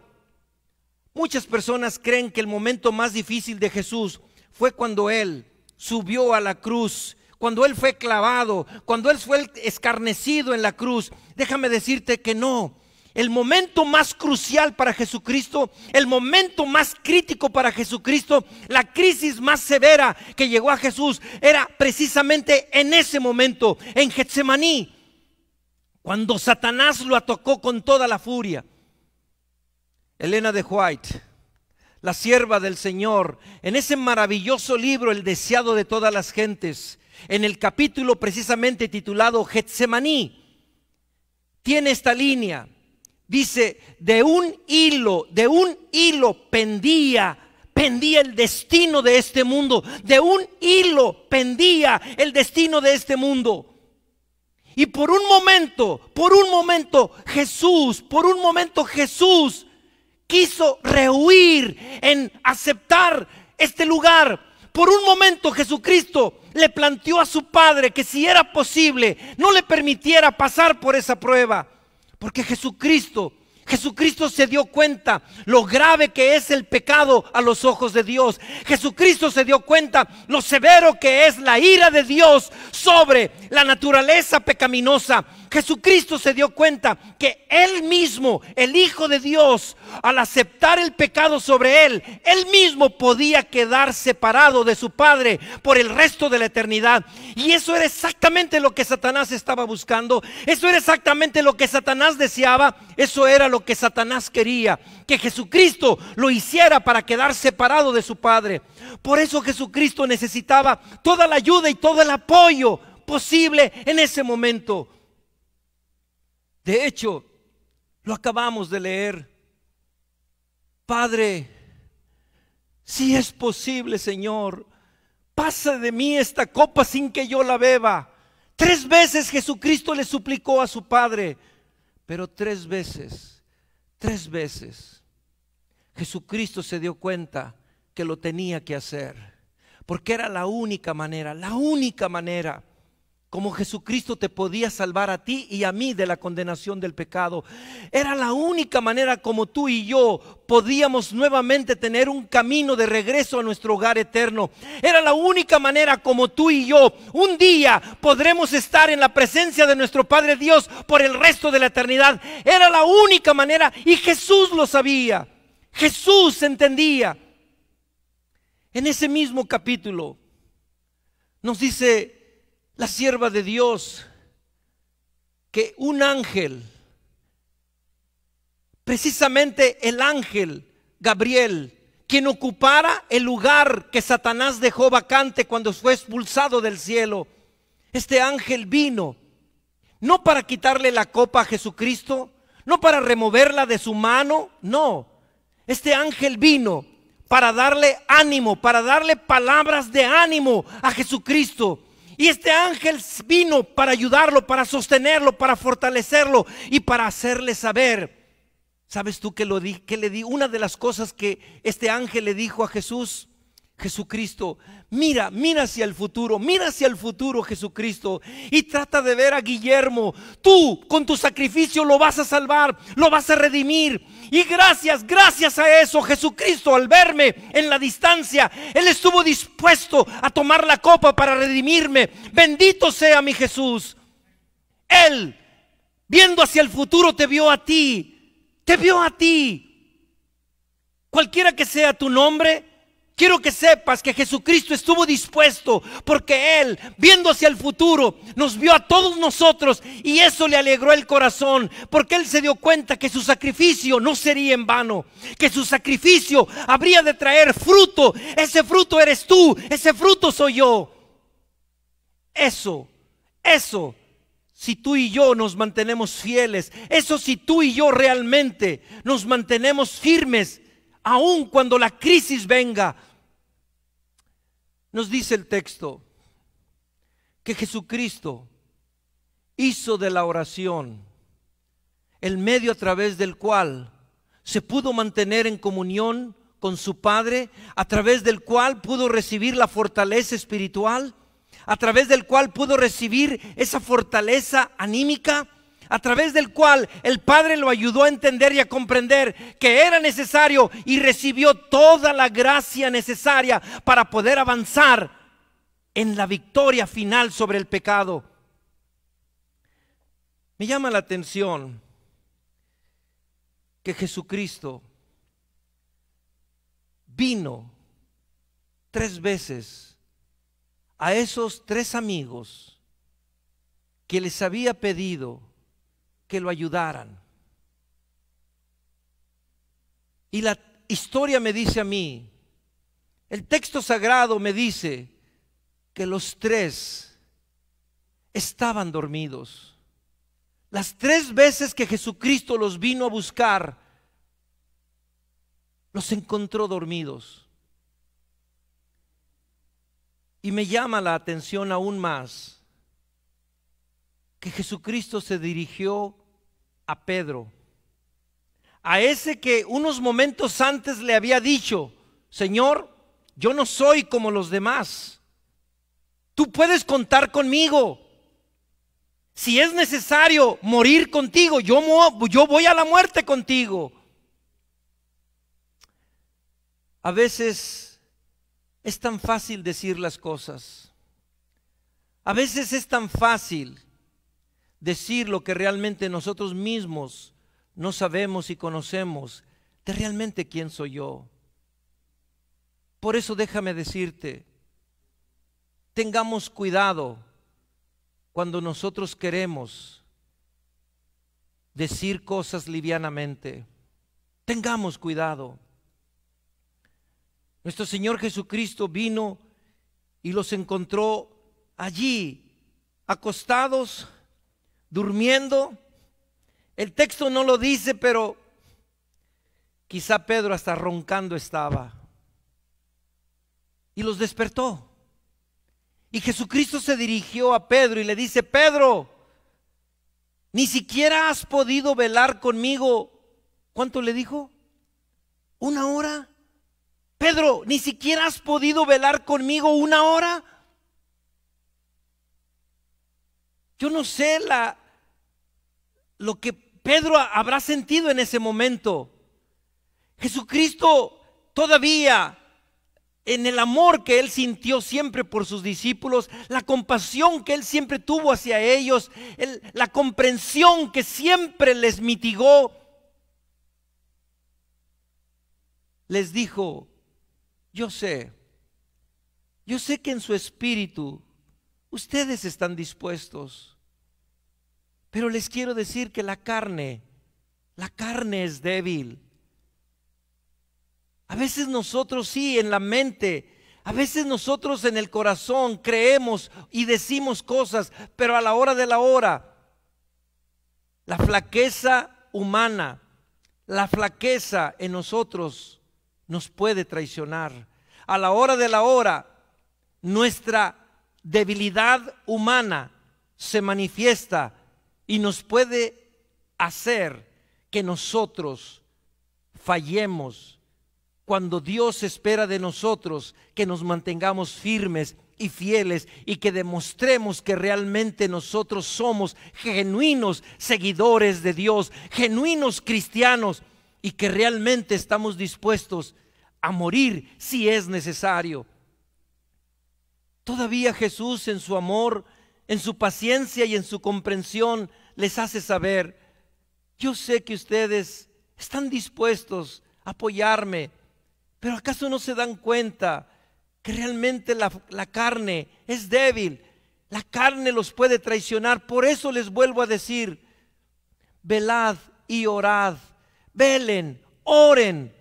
Muchas personas creen que el momento más difícil de Jesús fue cuando Él subió a la cruz, cuando Él fue clavado, cuando Él fue escarnecido en la cruz. Déjame decirte que no. El momento más crucial para Jesucristo, el momento más crítico para Jesucristo, la crisis más severa que llegó a Jesús, era precisamente en ese momento, en Getsemaní, cuando Satanás lo atacó con toda la furia. Elena de White, la sierva del Señor, en ese maravilloso libro, El deseado de todas las gentes, en el capítulo precisamente titulado Getsemaní, tiene esta línea. Dice: de un hilo pendía el destino de este mundo. De un hilo pendía el destino de este mundo. Y por un momento Jesús quiso rehuir en aceptar este lugar. Por un momento Jesucristo le planteó a su Padre que si era posible, no le permitiera pasar por esa prueba. Porque Jesucristo se dio cuenta lo grave que es el pecado a los ojos de Dios. Jesucristo se dio cuenta lo severo que es la ira de Dios sobre la naturaleza pecaminosa. Jesucristo se dio cuenta que Él mismo, el Hijo de Dios, al aceptar el pecado sobre Él mismo podía quedar separado de su Padre por el resto de la eternidad. Y eso era exactamente lo que Satanás estaba buscando. Eso era exactamente lo que Satanás deseaba. Eso era lo que Satanás quería, que Jesucristo lo hiciera para quedar separado de su Padre. Por eso Jesucristo necesitaba toda la ayuda y todo el apoyo posible en ese momento. De hecho, lo acabamos de leer. Padre, si es posible, Señor, pasa de mí esta copa sin que yo la beba. 3 veces Jesucristo le suplicó a su Padre, pero 3 veces Jesucristo se dio cuenta que lo tenía que hacer, porque era la única manera como Jesucristo te podía salvar a ti y a mí de la condenación del pecado. Era la única manera como tú y yo podíamos nuevamente tener un camino de regreso a nuestro hogar eterno. Era la única manera como tú y yo un día podremos estar en la presencia de nuestro Padre Dios por el resto de la eternidad. Era la única manera y Jesús lo sabía. Jesús entendía. En ese mismo capítulo nos dice la sierva de Dios que un ángel, precisamente el ángel Gabriel, quien ocupara el lugar que Satanás dejó vacante cuando fue expulsado del cielo, este ángel vino no para quitarle la copa a Jesucristo, no para removerla de su mano, no. Este ángel vino para darle ánimo, para darle palabras de ánimo a Jesucristo. Y este ángel vino para ayudarlo, para sostenerlo, para fortalecerlo y para hacerle saber. ¿Sabes tú qué le di? Una de las cosas que este ángel le dijo a Jesús, Jesucristo, mira hacia el futuro, Jesucristo, y trata de ver a Guillermo. Tú con tu sacrificio lo vas a salvar, lo vas a redimir. Y gracias a eso, Jesucristo, al verme en la distancia, Él estuvo dispuesto a tomar la copa para redimirme. Bendito sea mi Jesús. Él, viendo hacia el futuro, te vio a ti. Cualquiera que sea tu nombre, quiero que sepas que Jesucristo estuvo dispuesto, porque Él, viendo hacia el futuro, nos vio a todos nosotros y eso le alegró el corazón, porque Él se dio cuenta que su sacrificio no sería en vano, que su sacrificio habría de traer fruto. Ese fruto eres tú, ese fruto soy yo. Eso, si tú y yo nos mantenemos fieles, eso si tú y yo realmente nos mantenemos firmes, aun cuando la crisis venga. Nos dice el texto que Jesucristo hizo de la oración el medio a través del cual se pudo mantener en comunión con su Padre, a través del cual pudo recibir la fortaleza espiritual, a través del cual pudo recibir esa fortaleza anímica, a través del cual el Padre lo ayudó a entender y a comprender que era necesario, y recibió toda la gracia necesaria para poder avanzar en la victoria final sobre el pecado. Me llama la atención que Jesucristo vino 3 veces a esos 3 amigos que les había pedido que lo ayudaran. Y la historia me dice a mí, el texto sagrado me dice que los 3 estaban dormidos. Las 3 veces que Jesucristo los vino a buscar, los encontró dormidos. Y me llama la atención aún más que que Jesucristo se dirigió a Pedro, a ese que unos momentos antes le había dicho: Señor, yo no soy como los demás, tú puedes contar conmigo, si es necesario morir contigo, yo voy a la muerte contigo. A veces es tan fácil decir las cosas, a veces es tan fácil decir lo que realmente nosotros mismos no sabemos y conocemos de realmente quién soy yo. Por eso déjame decirte, tengamos cuidado cuando nosotros queremos decir cosas livianamente. Tengamos cuidado. Nuestro Señor Jesucristo vino y los encontró allí, acostados, durmiendo. El texto no lo dice, pero quizá Pedro hasta roncando estaba. Y los despertó. Y Jesucristo se dirigió a Pedro y le dice: Pedro, ni siquiera has podido velar conmigo. ¿Cuánto le dijo? ¿1 hora? Pedro, ni siquiera has podido velar conmigo 1 hora. Yo no sé lo que Pedro habrá sentido en ese momento. Jesucristo todavía, en el amor que Él sintió siempre por sus discípulos, la compasión que Él siempre tuvo hacia ellos, la comprensión que siempre les mitigó, les dijo: yo sé que en su espíritu ustedes están dispuestos, pero les quiero decir que la carne es débil. A veces nosotros sí, en la mente, a veces nosotros en el corazón creemos y decimos cosas, pero a la hora de la hora, la flaqueza humana, la flaqueza en nosotros nos puede traicionar. A la hora de la hora, nuestra debilidad humana se manifiesta y nos puede hacer que nosotros fallemos, cuando Dios espera de nosotros que nos mantengamos firmes y fieles y que demostremos que realmente nosotros somos genuinos seguidores de Dios, genuinos cristianos, y que realmente estamos dispuestos a morir si es necesario. Todavía Jesús, en su amor, en su paciencia y en su comprensión, les hace saber: yo sé que ustedes están dispuestos a apoyarme, pero ¿acaso no se dan cuenta que realmente la carne es débil? La carne los puede traicionar. Por eso les vuelvo a decir: velad y orad. Velen, oren.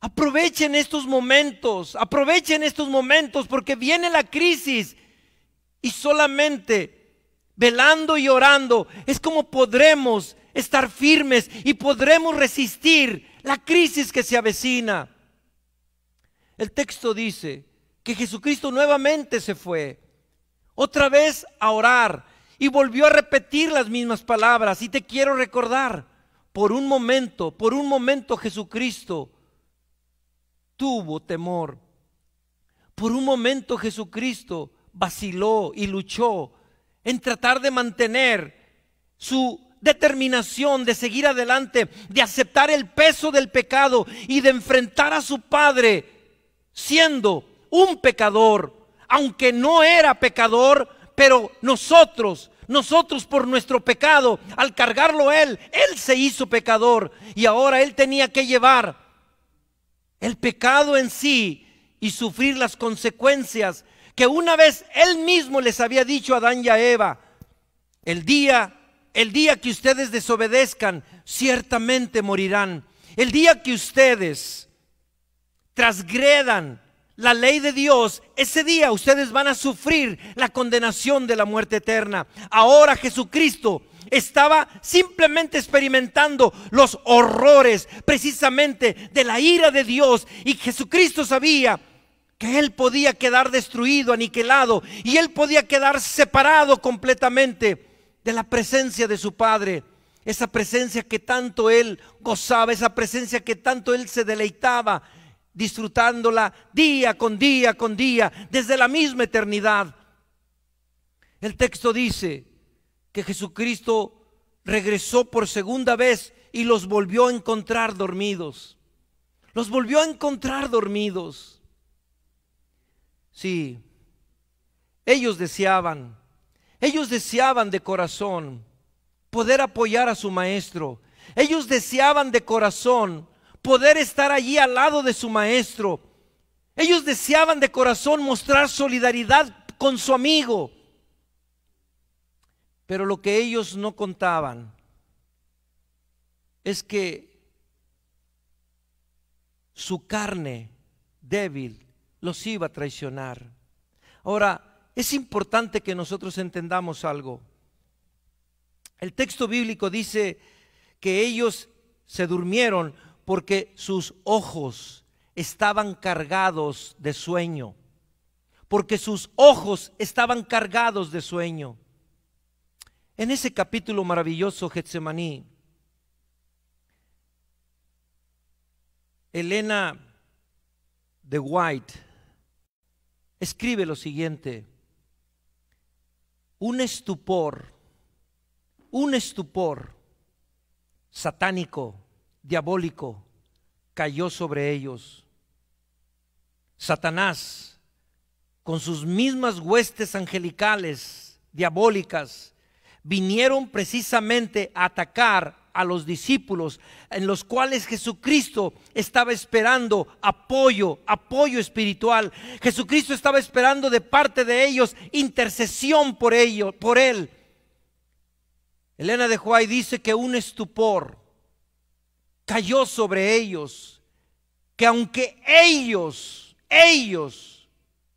Aprovechen estos momentos porque viene la crisis, y solamente velando y orando es como podremos estar firmes y podremos resistir la crisis que se avecina. El texto dice que Jesucristo nuevamente se fue, otra vez a orar, y volvió a repetir las mismas palabras. Y te quiero recordar, por un momento Jesucristo tuvo temor. Por un momento Jesucristo vaciló y luchó en tratar de mantener su determinación de seguir adelante, de aceptar el peso del pecado y de enfrentar a su Padre siendo un pecador, aunque no era pecador. Pero nosotros por nuestro pecado, al cargarlo Él se hizo pecador, y ahora Él tenía que llevar el pecado en sí y sufrir las consecuencias que una vez Él mismo les había dicho a Adán y a Eva: el día que ustedes desobedezcan, ciertamente morirán. El día que ustedes transgredan la ley de Dios, ese día ustedes van a sufrir la condenación de la muerte eterna. Ahora Jesucristo estaba simplemente experimentando los horrores precisamente de la ira de Dios, y Jesucristo sabía que él podía quedar destruido, aniquilado, y él podía quedar separado completamente de la presencia de su Padre. Esa presencia que tanto él gozaba, esa presencia que tanto él se deleitaba, disfrutándola día con día con día, desde la misma eternidad. El texto dice que Jesucristo regresó por segunda vez y los volvió a encontrar dormidos. Los volvió a encontrar dormidos. Sí, ellos deseaban de corazón poder apoyar a su maestro. Ellos deseaban de corazón poder estar allí al lado de su maestro. Ellos deseaban de corazón mostrar solidaridad con su amigo. Pero lo que ellos no contaban es que su carne débil los iba a traicionar. Ahora, es importante que nosotros entendamos algo. El texto bíblico dice que ellos se durmieron porque sus ojos estaban cargados de sueño. Porque sus ojos estaban cargados de sueño. En ese capítulo maravilloso, Getsemaní, Elena de White escribe lo siguiente: un estupor satánico, diabólico, cayó sobre ellos. Satanás, con sus mismas huestes angelicales, diabólicas, vinieron precisamente a atacar a los discípulos, en los cuales Jesucristo estaba esperando apoyo espiritual. Jesucristo estaba esperando de parte de ellos intercesión por él. Elena de White dice que un estupor cayó sobre ellos, que aunque ellos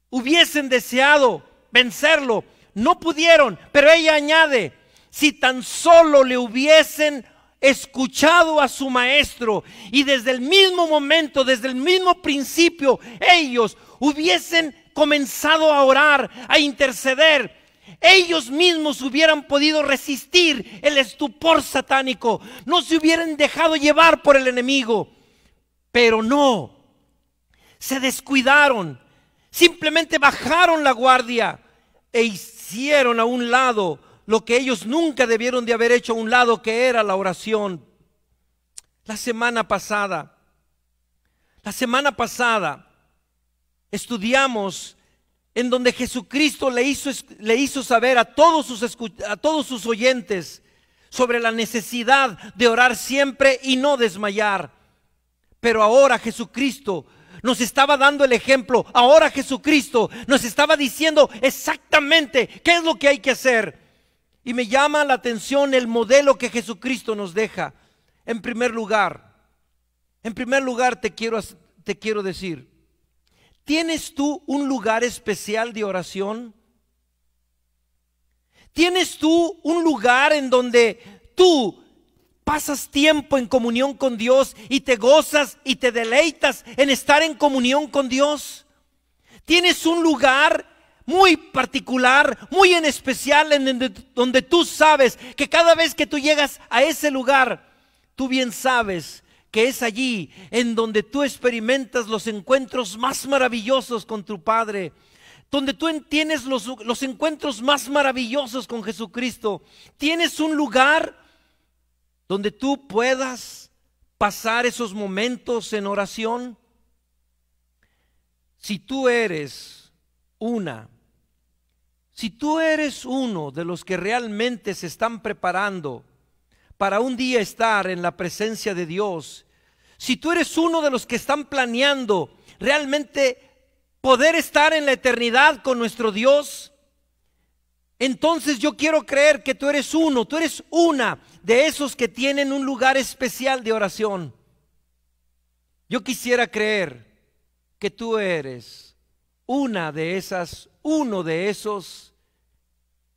hubiesen deseado vencerlo, no pudieron. Pero ella añade: si tan solo le hubiesen escuchado a su maestro, y desde el mismo momento, desde el mismo principio, ellos hubiesen comenzado a orar, a interceder, ellos mismos hubieran podido resistir el estupor satánico, no se hubieran dejado llevar por el enemigo. Pero no, se descuidaron, simplemente bajaron la guardia e hicieron a un lado lo que ellos nunca debieron de haber hecho a un lado, que era la oración. La semana pasada estudiamos en donde Jesucristo le hizo saber a todos sus oyentes sobre la necesidad de orar siempre y no desmayar. Pero ahora Jesucristo nos estaba dando el ejemplo. Ahora Jesucristo nos estaba diciendo exactamente qué es lo que hay que hacer. Y me llama la atención el modelo que Jesucristo nos deja. En primer lugar te quiero decir: ¿tienes tú un lugar especial de oración? ¿Tienes tú un lugar en donde tú pasas tiempo en comunión con Dios y te gozas y te deleitas en estar en comunión con Dios? ¿Tienes un lugar muy particular, muy en especial, donde tú sabes que cada vez que tú llegas a ese lugar, tú bien sabes que es allí en donde tú experimentas los encuentros más maravillosos con tu Padre, donde tú tienes los encuentros más maravillosos con Jesucristo? ¿Tienes un lugar donde tú puedas pasar esos momentos en oración? Si tú eres uno de los que realmente se están preparando para un día estar en la presencia de Dios, si tú eres uno de los que están planeando realmente poder estar en la eternidad con nuestro Dios, entonces yo quiero creer que tú eres una de esos que tienen un lugar especial de oración. Yo quisiera creer que tú eres uno de esos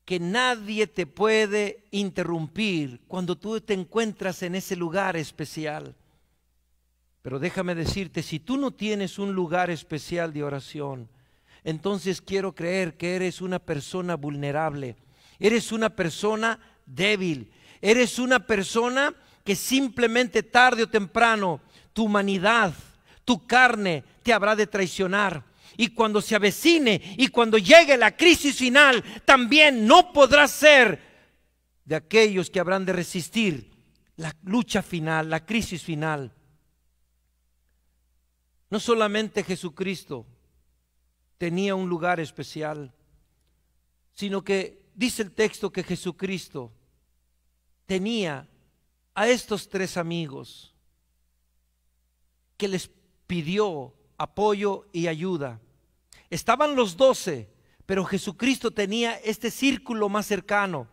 que nadie te puede interrumpir cuando tú te encuentras en ese lugar especial. Pero déjame decirte, si tú no tienes un lugar especial de oración, entonces quiero creer que eres una persona vulnerable, eres una persona débil, eres una persona que simplemente tarde o temprano tu humanidad, tu carne te habrá de traicionar. Y cuando se avecine y cuando llegue la crisis final, también no podrás ser de aquellos que habrán de resistir la lucha final, la crisis final. No solamente Jesucristo tenía un lugar especial, sino que dice el texto que Jesucristo tenía a estos 3 amigos que les pidió apoyo y ayuda. Estaban los 12, pero Jesucristo tenía este círculo más cercano.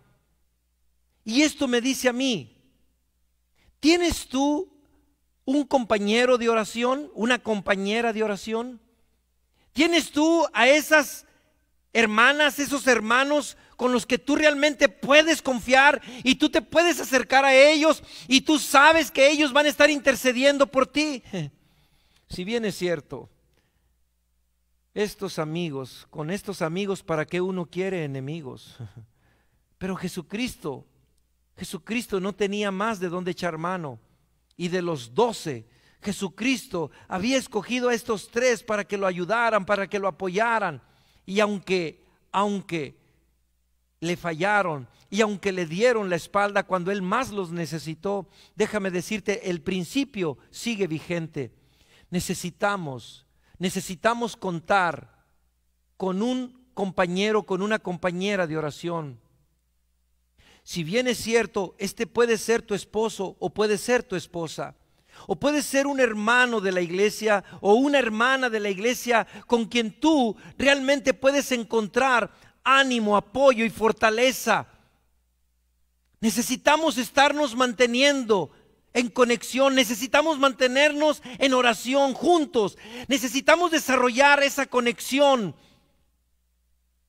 Y esto me dice a mí, ¿tienes tú un compañero de oración, una compañera de oración? ¿Tienes tú a esas hermanas, esos hermanos con los que tú realmente puedes confiar y tú te puedes acercar a ellos y tú sabes que ellos van a estar intercediendo por ti? Si bien es cierto, estos amigos, con estos amigos, ¿para qué uno quiere enemigos? Pero Jesucristo no tenía más de dónde echar mano. Y de los 12, Jesucristo había escogido a estos 3 para que lo ayudaran, para que lo apoyaran. Y aunque le fallaron y aunque le dieron la espalda cuando Él más los necesitó, déjame decirte, el principio sigue vigente. Necesitamos contar con un compañero, con una compañera de oración. Si bien es cierto, este puede ser tu esposo o puede ser tu esposa, o puede ser un hermano de la iglesia o una hermana de la iglesia con quien tú realmente puedes encontrar ánimo, apoyo y fortaleza. Necesitamos estarnos manteniendo en conexión, necesitamos mantenernos en oración juntos, necesitamos desarrollar esa conexión.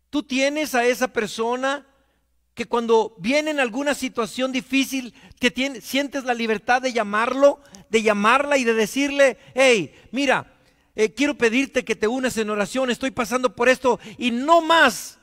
Tú tienes a esa persona que cuando viene en alguna situación difícil, sientes la libertad de llamarlo, de llamarla y de decirle: hey, mira, quiero pedirte que te unas en oración, estoy pasando por esto, y no más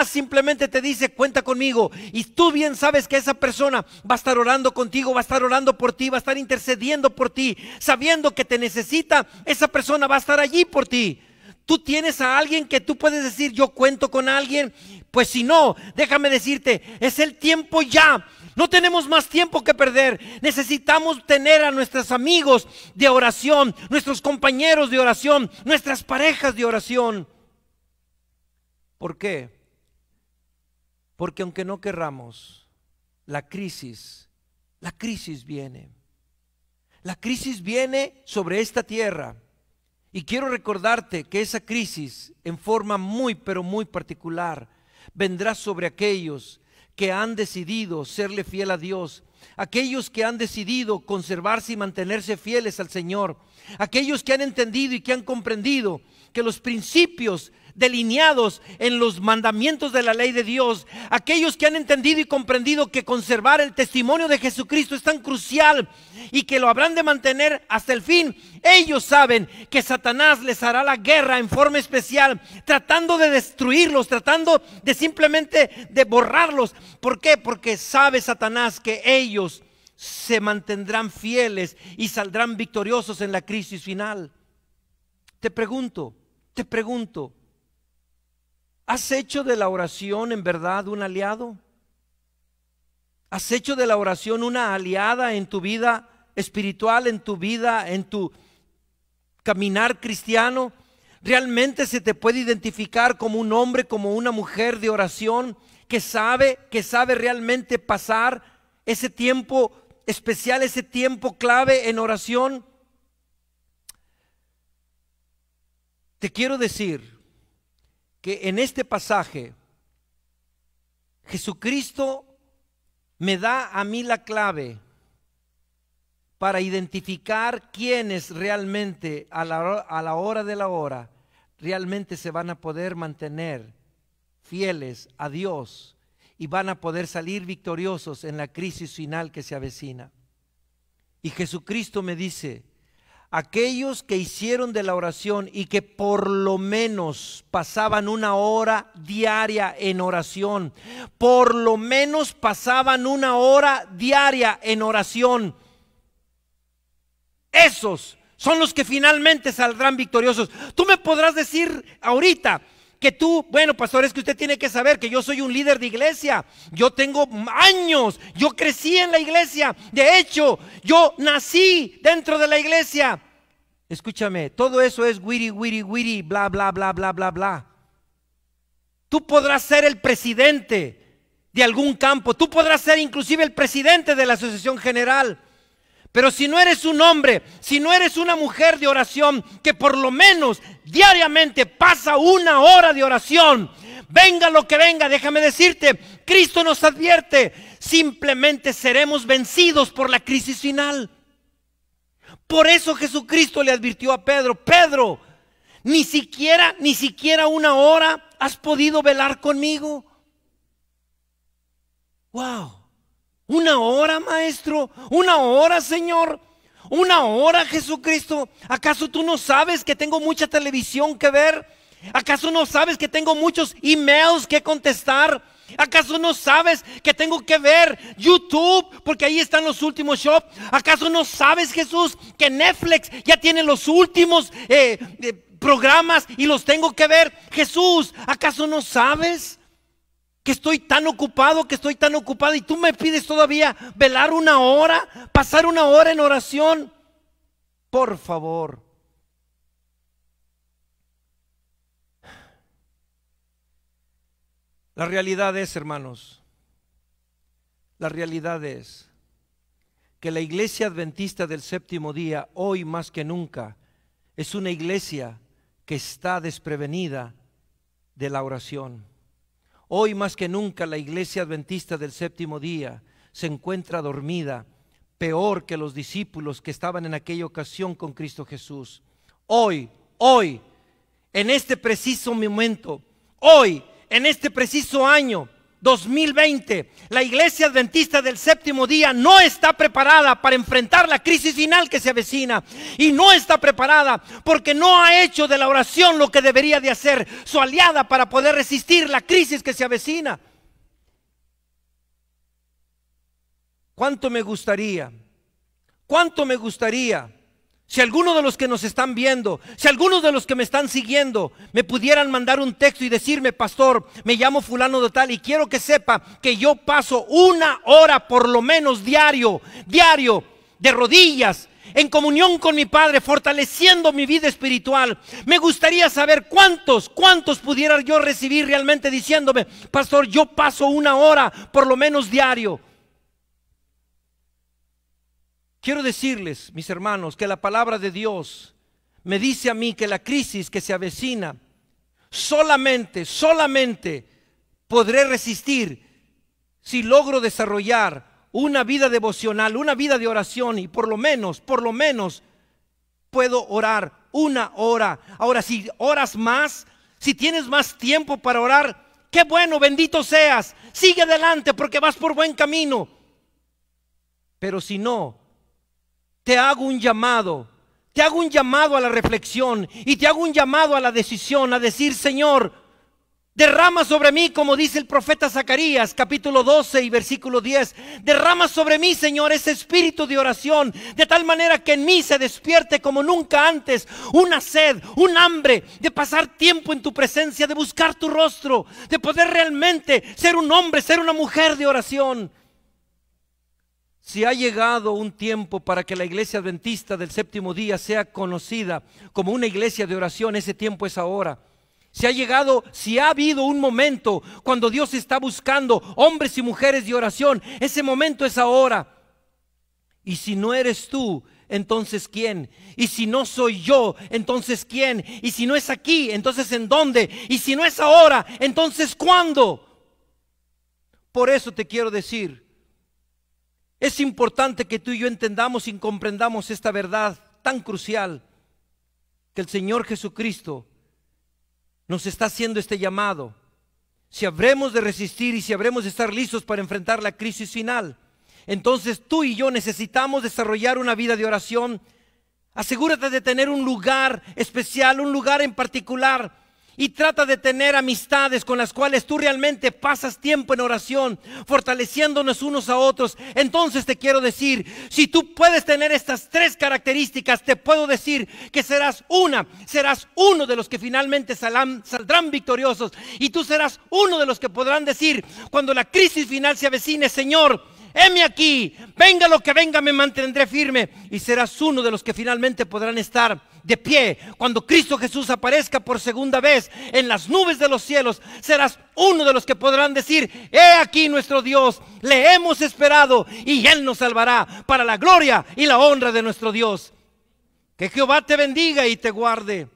simplemente te dice: cuenta conmigo. Y tú bien sabes que esa persona va a estar orando contigo, va a estar orando por ti, va a estar intercediendo por ti, sabiendo que te necesita. Esa persona va a estar allí por ti. Tú tienes a alguien que tú puedes decir: yo cuento con alguien. Pues si no, déjame decirte, es el tiempo ya. No tenemos más tiempo que perder. Necesitamos tener a nuestros amigos de oración, nuestros compañeros de oración, nuestras parejas de oración. ¿Por qué? Porque aunque no querramos, la crisis viene. La crisis viene sobre esta tierra. Y quiero recordarte que esa crisis, en forma muy, pero muy particular, vendrá sobre aquellos que han decidido serle fiel a Dios, aquellos que han decidido conservarse y mantenerse fieles al Señor, aquellos que han entendido y que han comprendido que los principios delineados en los mandamientos de la ley de Dios, aquellos que han entendido y comprendido que conservar el testimonio de Jesucristo es tan crucial y que lo habrán de mantener hasta el fin. Ellos saben que Satanás les hará la guerra en forma especial, tratando de destruirlos, tratando de simplemente de borrarlos. ¿Por qué? Porque sabe Satanás que ellos se mantendrán fieles y saldrán victoriosos en la crisis final. Te pregunto, ¿has hecho de la oración en verdad un aliado? ¿Has hecho de la oración una aliada en tu vida espiritual, en tu vida, en tu caminar cristiano? ¿Realmente se te puede identificar como un hombre, como una mujer de oración que sabe realmente pasar ese tiempo especial, ese tiempo clave en oración? Te quiero decir que en este pasaje Jesucristo me da a mí la clave para identificar quiénes realmente a la hora de la hora realmente se van a poder mantener fieles a Dios y van a poder salir victoriosos en la crisis final que se avecina. Y Jesucristo me dice: Aquellos que hicieron de la oración y que por lo menos pasaban una hora diaria en oración, por lo menos pasaban una hora diaria en oración, esos son los que finalmente saldrán victoriosos. Tú me podrás decir ahorita que tú, bueno, pastor, es que usted tiene que saber que yo soy un líder de iglesia. Yo tengo años, yo crecí en la iglesia. De hecho, yo nací dentro de la iglesia. Escúchame, todo eso es wiri, bla, bla, bla, bla, bla, bla. Tú podrás ser el presidente de algún campo. Tú podrás ser inclusive el presidente de la asociación general. Pero si no eres un hombre, si no eres una mujer de oración, que por lo menos diariamente pasa una hora de oración, venga lo que venga, déjame decirte, Cristo nos advierte, simplemente seremos vencidos por la crisis final. Por eso Jesucristo le advirtió a Pedro: Pedro, ni siquiera una hora has podido velar conmigo. Wow. ¿Una hora, maestro? ¿Una hora, Señor? ¿Una hora, Jesucristo? ¿Acaso tú no sabes que tengo mucha televisión que ver? ¿Acaso no sabes que tengo muchos emails que contestar? ¿Acaso no sabes que tengo que ver YouTube porque ahí están los últimos shows? ¿Acaso no sabes, Jesús, que Netflix ya tiene los últimos programas y los tengo que ver? Jesús, ¿acaso no sabes que estoy tan ocupado, y tú me pides todavía velar una hora, pasar una hora en oración? Por favor. La realidad es, hermanos, la realidad es que la iglesia adventista del séptimo día, hoy más que nunca, es una iglesia que está desprevenida de la oración. Hoy más que nunca la iglesia adventista del séptimo día se encuentra dormida, peor que los discípulos que estaban en aquella ocasión con Cristo Jesús. Hoy, en este preciso momento, hoy, en este preciso año 2020, la iglesia adventista del séptimo día no está preparada para enfrentar la crisis final que se avecina, y no está preparada porque no ha hecho de la oración lo que debería de hacer, su aliada para poder resistir la crisis que se avecina. ¿Cuánto me gustaría si alguno de los que nos están viendo, si algunos de los que me están siguiendo me pudieran mandar un texto y decirme: pastor, me llamo fulano de tal y quiero que sepa que yo paso una hora por lo menos diario, de rodillas, en comunión con mi Padre, fortaleciendo mi vida espiritual. Me gustaría saber cuántos pudiera yo recibir realmente diciéndome: pastor, yo paso una hora por lo menos diario. Quiero decirles, mis hermanos, que la palabra de Dios me dice a mí que la crisis que se avecina solamente podré resistir si logro desarrollar una vida devocional, una vida de oración, y por lo menos puedo orar una hora. Ahora, si oras más, si tienes más tiempo para orar, qué bueno, bendito seas, sigue adelante porque vas por buen camino. Pero si no, te hago un llamado a la reflexión, y te hago un llamado a la decisión, a decir: Señor, derrama sobre mí, como dice el profeta Zacarías, capítulo 12 y versículo 10, derrama sobre mí, Señor, ese espíritu de oración, de tal manera que en mí se despierte como nunca antes una sed, un hambre de pasar tiempo en tu presencia, de buscar tu rostro, de poder realmente ser un hombre, ser una mujer de oración. Si ha llegado un tiempo para que la iglesia adventista del séptimo día sea conocida como una iglesia de oración, ese tiempo es ahora. Si ha habido un momento cuando Dios está buscando hombres y mujeres de oración, ese momento es ahora. Y si no eres tú, entonces ¿quién? Y si no soy yo, entonces ¿quién? Y si no es aquí, entonces ¿en dónde? Y si no es ahora, entonces ¿cuándo? Por eso te quiero decir, es importante que tú y yo entendamos y comprendamos esta verdad tan crucial, que el Señor Jesucristo nos está haciendo este llamado. Si habremos de resistir y si habremos de estar listos para enfrentar la crisis final, entonces tú y yo necesitamos desarrollar una vida de oración. Asegúrate de tener un lugar especial, un lugar en particular. Y trata de tener amistades con las cuales tú realmente pasas tiempo en oración, fortaleciéndonos unos a otros. Entonces te quiero decir, si tú puedes tener estas 3 características, te puedo decir que serás uno de los que finalmente saldrán victoriosos. Y tú serás uno de los que podrán decir, cuando la crisis final se avecine: Señor, heme aquí, venga lo que venga, me mantendré firme. Y serás uno de los que finalmente podrán estar de pie cuando Cristo Jesús aparezca por segunda vez en las nubes de los cielos. Serás uno de los que podrán decir: he aquí nuestro Dios, le hemos esperado y Él nos salvará, para la gloria y la honra de nuestro Dios. Que Jehová te bendiga y te guarde.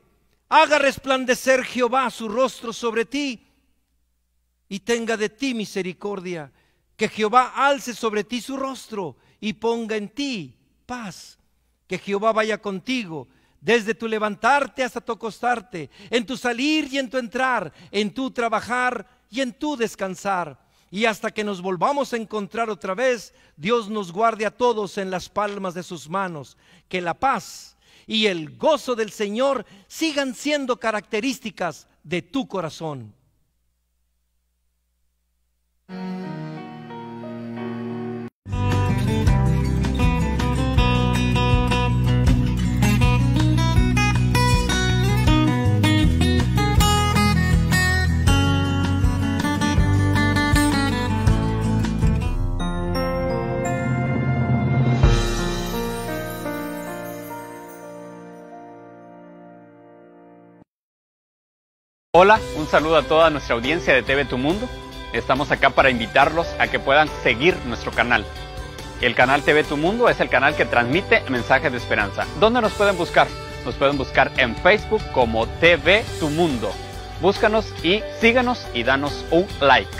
Haga resplandecer Jehová su rostro sobre ti y tenga de ti misericordia. Que Jehová alce sobre ti su rostro y ponga en ti paz. Que Jehová vaya contigo desde tu levantarte hasta tu acostarte, en tu salir y en tu entrar, en tu trabajar y en tu descansar. Y hasta que nos volvamos a encontrar otra vez, Dios nos guarde a todos en las palmas de sus manos. Que la paz y el gozo del Señor sigan siendo características de tu corazón. Hola, un saludo a toda nuestra audiencia de TV Tu Mundo. Estamos acá para invitarlos a que puedan seguir nuestro canal. El canal TV Tu Mundo es el canal que transmite mensajes de esperanza. ¿Dónde nos pueden buscar? Nos pueden buscar en Facebook como TV Tu Mundo. Búscanos y síganos y danos un like.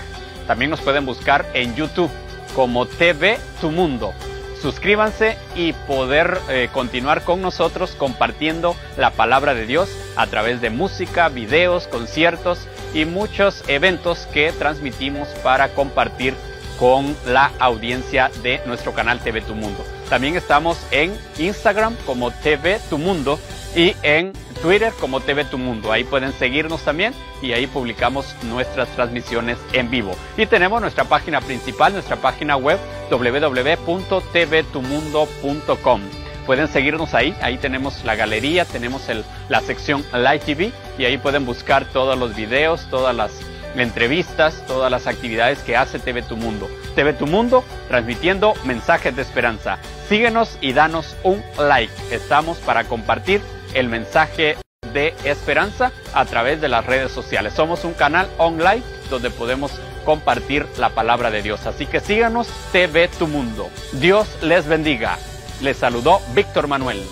También nos pueden buscar en YouTube como TV Tu Mundo. Suscríbanse y poder continuar con nosotros compartiendo la palabra de Dios a través de música, videos, conciertos y muchos eventos que transmitimos para compartir con la audiencia de nuestro canal TV Tu Mundo. También estamos en Instagram como TV Tu Mundo y en Twitter como TV Tu Mundo. Ahí pueden seguirnos también y ahí publicamos nuestras transmisiones en vivo. Y tenemos nuestra página principal, nuestra página web www.tvtumundo.com. Pueden seguirnos ahí tenemos la galería, tenemos la sección Live TV y ahí pueden buscar todos los videos, todas las entrevistas, todas las actividades que hace TV Tu Mundo. TV Tu Mundo transmitiendo mensajes de esperanza. Síguenos y danos un like. Estamos para compartir el mensaje de esperanza a través de las redes sociales. Somos un canal online donde podemos compartir la palabra de Dios. Así que síganos, TV Tu Mundo. Dios les bendiga. Les saludó Víctor Manuel.